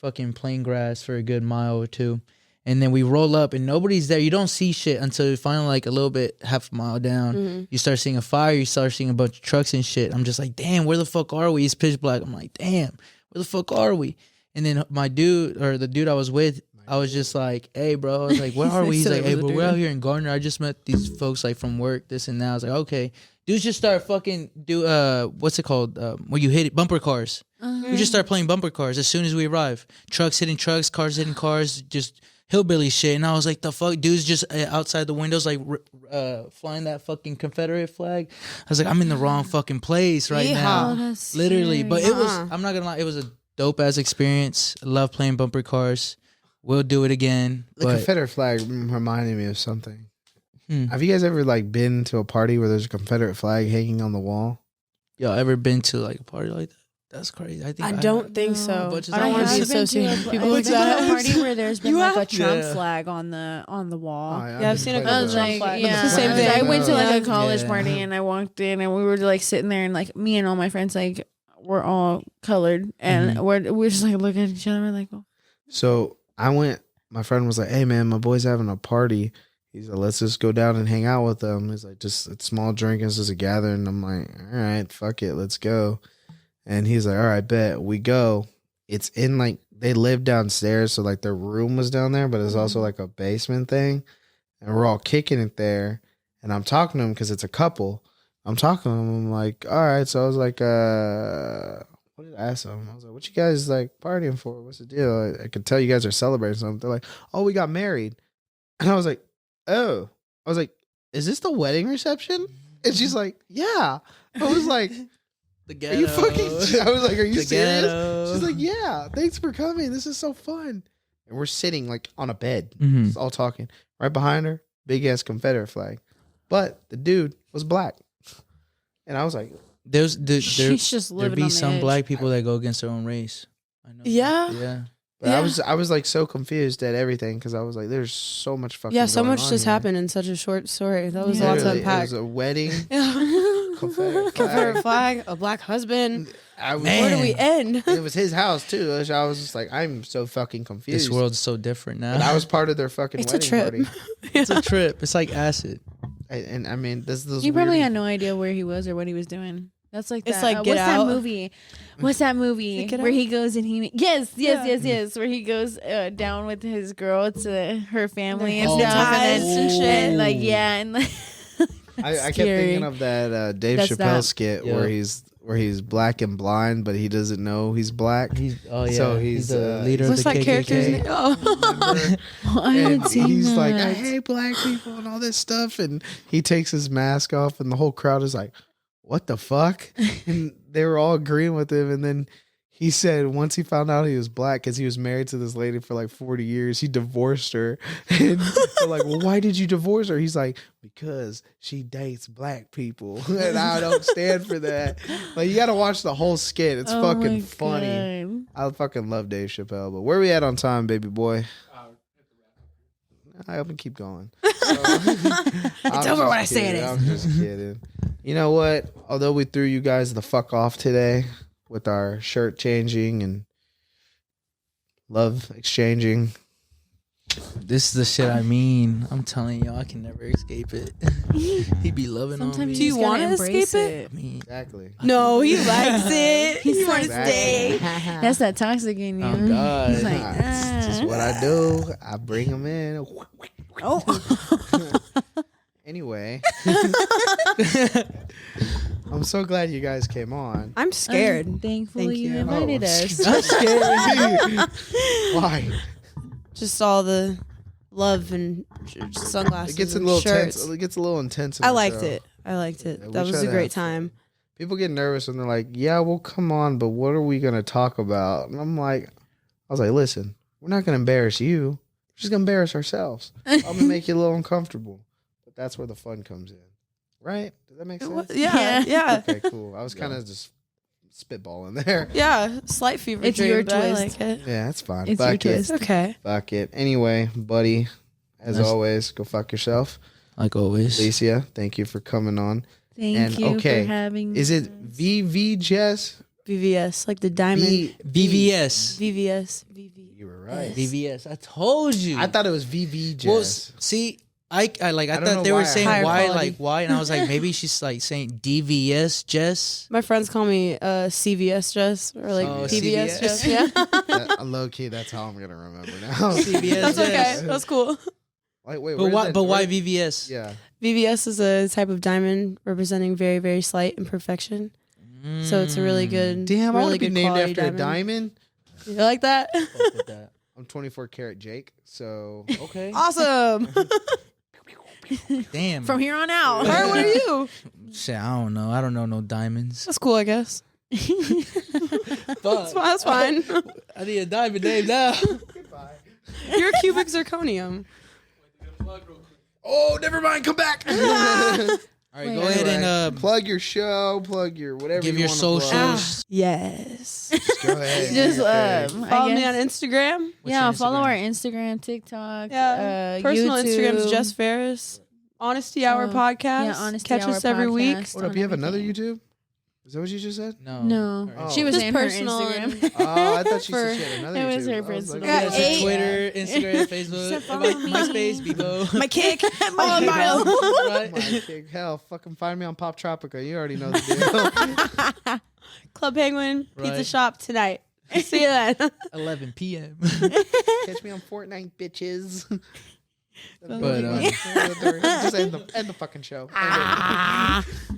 fucking plain grass for a good mile or two. And then we roll up and nobody's there. You don't see shit until you finally like a little bit, half a mile down. You start seeing a fire. You start seeing a bunch of trucks and shit. I'm just like, damn, where the fuck are we? It's pitch black. I'm like, damn, where the fuck are we? And then my dude, or the dude I was with, I was just like, hey, bro. I was like, where are we? He's like, hey, bro, we're out here in Gardner. I just met these folks like from work, this and that. I was like, okay. Dudes just start fucking what's it called? When you hit it, bumper cars. We just start playing bumper cars as soon as we arrive. Trucks hitting trucks, cars hitting cars, just hillbilly shit. And I was like, the fuck? Dudes just outside the windows like flying that fucking Confederate flag. I was like, I'm in the wrong fucking place right now. Oh, that's Literally. scary. But it was, I'm not gonna lie, it was a dope ass experience. I love playing bumper cars. We'll do it again. The But Confederate flag reminded me of something. Hmm. Have you guys ever like been to a party where there's a Confederate flag hanging on the wall? y'all ever been to like a party like that? That's crazy. I think I have. don't think so. But just I don't like- want to be I've associated with people with I've been to a that. party where there's been You like a have? Trump Yeah. flag on the wall. Yeah, I've seen a I was Trump like, flag. yeah, It's the same I, thing. I went to like Yeah. a college Yeah. party and I walked in and we were like sitting there and like me and all my friends like we're all colored and we're just like looking at each other like, oh. So I went. My friend was like, "Hey man, my boy's having a party." He's like, "Let's just go down and hang out with them." He's like, "Just it's small drinking, it's just a gathering." I'm like, "All right, fuck it, let's go." And he's like, "All right, bet we go." It's in like they live downstairs, so like their room was down there, but it's also like a basement thing, and we're all kicking it there. And I'm talking to him because it's a couple. I'm talking to him. I'm like, "All right." So I was like, what did I ask them? I was like, what you guys like partying for? What's the deal? I could tell you guys are celebrating something. They're like, oh, we got married. And I was like, oh. I was like, is this the wedding reception? And she's like, yeah. I was like, The are ghetto. you fucking? I was like, are you The serious? ghetto. She's like, yeah. Thanks for coming. This is so fun. And we're sitting like on a bed, Mhm. just all talking. Right behind her, big ass Confederate flag, but the dude was black. And I was like, She's just there living be on the some edge. black people that go against their own race. I know. Yeah. Yeah. but I was like so confused at everything because I was like, there's so much fucking. Yeah, so going much on just here. happened in such a short story. That was a Yeah. lot to Literally, unpack. It was a wedding. Yeah. Confederate Confederate flag, a black husband. I was, Man. Where do we end? It was his house too. I was just like, I'm so fucking confused. This world's so different now. But I was part of their fucking It's a wedding trip. party. It's a trip. It's like acid. And I mean, this He probably had no idea where he was or what he was doing. That's like It's that. like Get what's Out. that movie? What's that movie Get where Out? he goes and he yes Yeah. where he goes down with his girl to her family and Oh, stuff ties and shit. and like yeah and like I kept Scary. thinking of that Dave That's Chappelle that. skit Yeah. where he's black and blind, but he doesn't know he's black. He's oh yeah. So he's he's, the uh, leader What's of the that KKK. character's name? Oh. Remember? I And haven't seen he's like, I that. hate black people and all this stuff. And he takes his mask off, and the whole crowd is like, what the fuck? And they were all agreeing with him. And then he said once he found out he was black, because he was married to this lady for like 40 years, he divorced her. And they're like, well, why did you divorce her? He's like, because she dates black people. And I don't stand for that. Like, you got to watch the whole skit. It's Oh my fucking funny. God. I fucking love Dave Chappelle. But where we at on time, baby boy? I can keep going. It's over when I say it is. I'm just kidding. You know what? Although we threw you guys the fuck off today with our shirt changing and love exchanging, This is the shit I mean. I'm telling you, I can never escape it. He be loving on me. Sometimes Do you just gotta wanna embrace escape I mean, exactly. No, he likes it. He's He wants to like, stay. That's that toxic in you. Oh, God. He's like, It's just what I do. I bring them in. oh. Anyway, I'm so glad you guys came on. I'm scared. I'm thankful Thank you you. invited us. I'm scared. Why? Just all the love and sunglasses. It gets a and little shirts. tense. It gets a little intense. in I the liked show. it. I liked it. Yeah, we That was try a to great have fun. time. People get nervous and they're like, "Yeah, we'll come on, but what are we gonna talk about?" And I'm like, I was like, "Listen, we're not gonna embarrass you. We're just gonna embarrass ourselves. I'm gonna make you a little uncomfortable, but that's where the fun comes in, right? Does that make sense? Yeah, yeah. Okay, cool. I was kind of just spitballing there. Yeah, slight fever It's dream, your but I twist. like it. Yeah, that's fine. It's your Fuck it. twist. It's okay. Fuck it. Anyway, buddy, as Nice. always, go fuck yourself. like always. Alicia, thank you for coming on. Thank And, you okay, for having Is it us. VV Jess? VVS, like the diamond. VVS. VVS. VV. You were right. VVS. I told you. I thought it was VV Well, Jess. see, I don't thought know they why were I saying Higher why, quality. like why, and I was like, maybe she's like saying DVS Jess. My friends call me CVS Jess or like Oh, PBS CVS. Jess. Yeah. Low key, that's how I'm gonna remember now. CVS That's okay. Jess. That's cool. Like, wait, But where's why? that- But why where- VVS? Yeah. VVS is a type of diamond representing very, very slight imperfection. So it's a really good, Damn, I really want to be good named quality after a diamond. You like that? Fuck with that. I'm 24 karat Jake, so Okay. Awesome. Damn. From here on out. All right, what are you? Shit, I don't know. I don't know no diamonds. That's cool, I guess. Fuck. That's fine. I need a diamond name now. You're a cubic zirconium. oh, never mind. Come back. All right, Wait, go ahead and plug your show, plug your whatever. give you your wanna socials. plug. Yes. Go ahead. Just do your thing. I Follow me guess- on Instagram. What's yeah, your follow Instagram? our Instagram, TikTok, Yeah. Personal YouTube. Instagram is Jess Ferris. Honesty Hour So, podcast. yeah, Honesty Catch Hour us every week. podcast Hold up, on you have another everything. YouTube? Is that what you just said? No. No, All right. she was Just in her personal Instagram. Oh, I thought she For- said she had another it YouTube. was her I was personal. like, Got What's eight. your Twitter, Instagram, said Facebook, follow me. MySpace, Bebo. My kick. My All Bebo. miles. Right? My kick. Hell, fucking find me on Pop Tropica. You already know the deal. Club Penguin Pizza Right. Shop tonight. See you then. 11 p.m. Catch me on Fortnite, bitches. But, just end the fucking show. End it.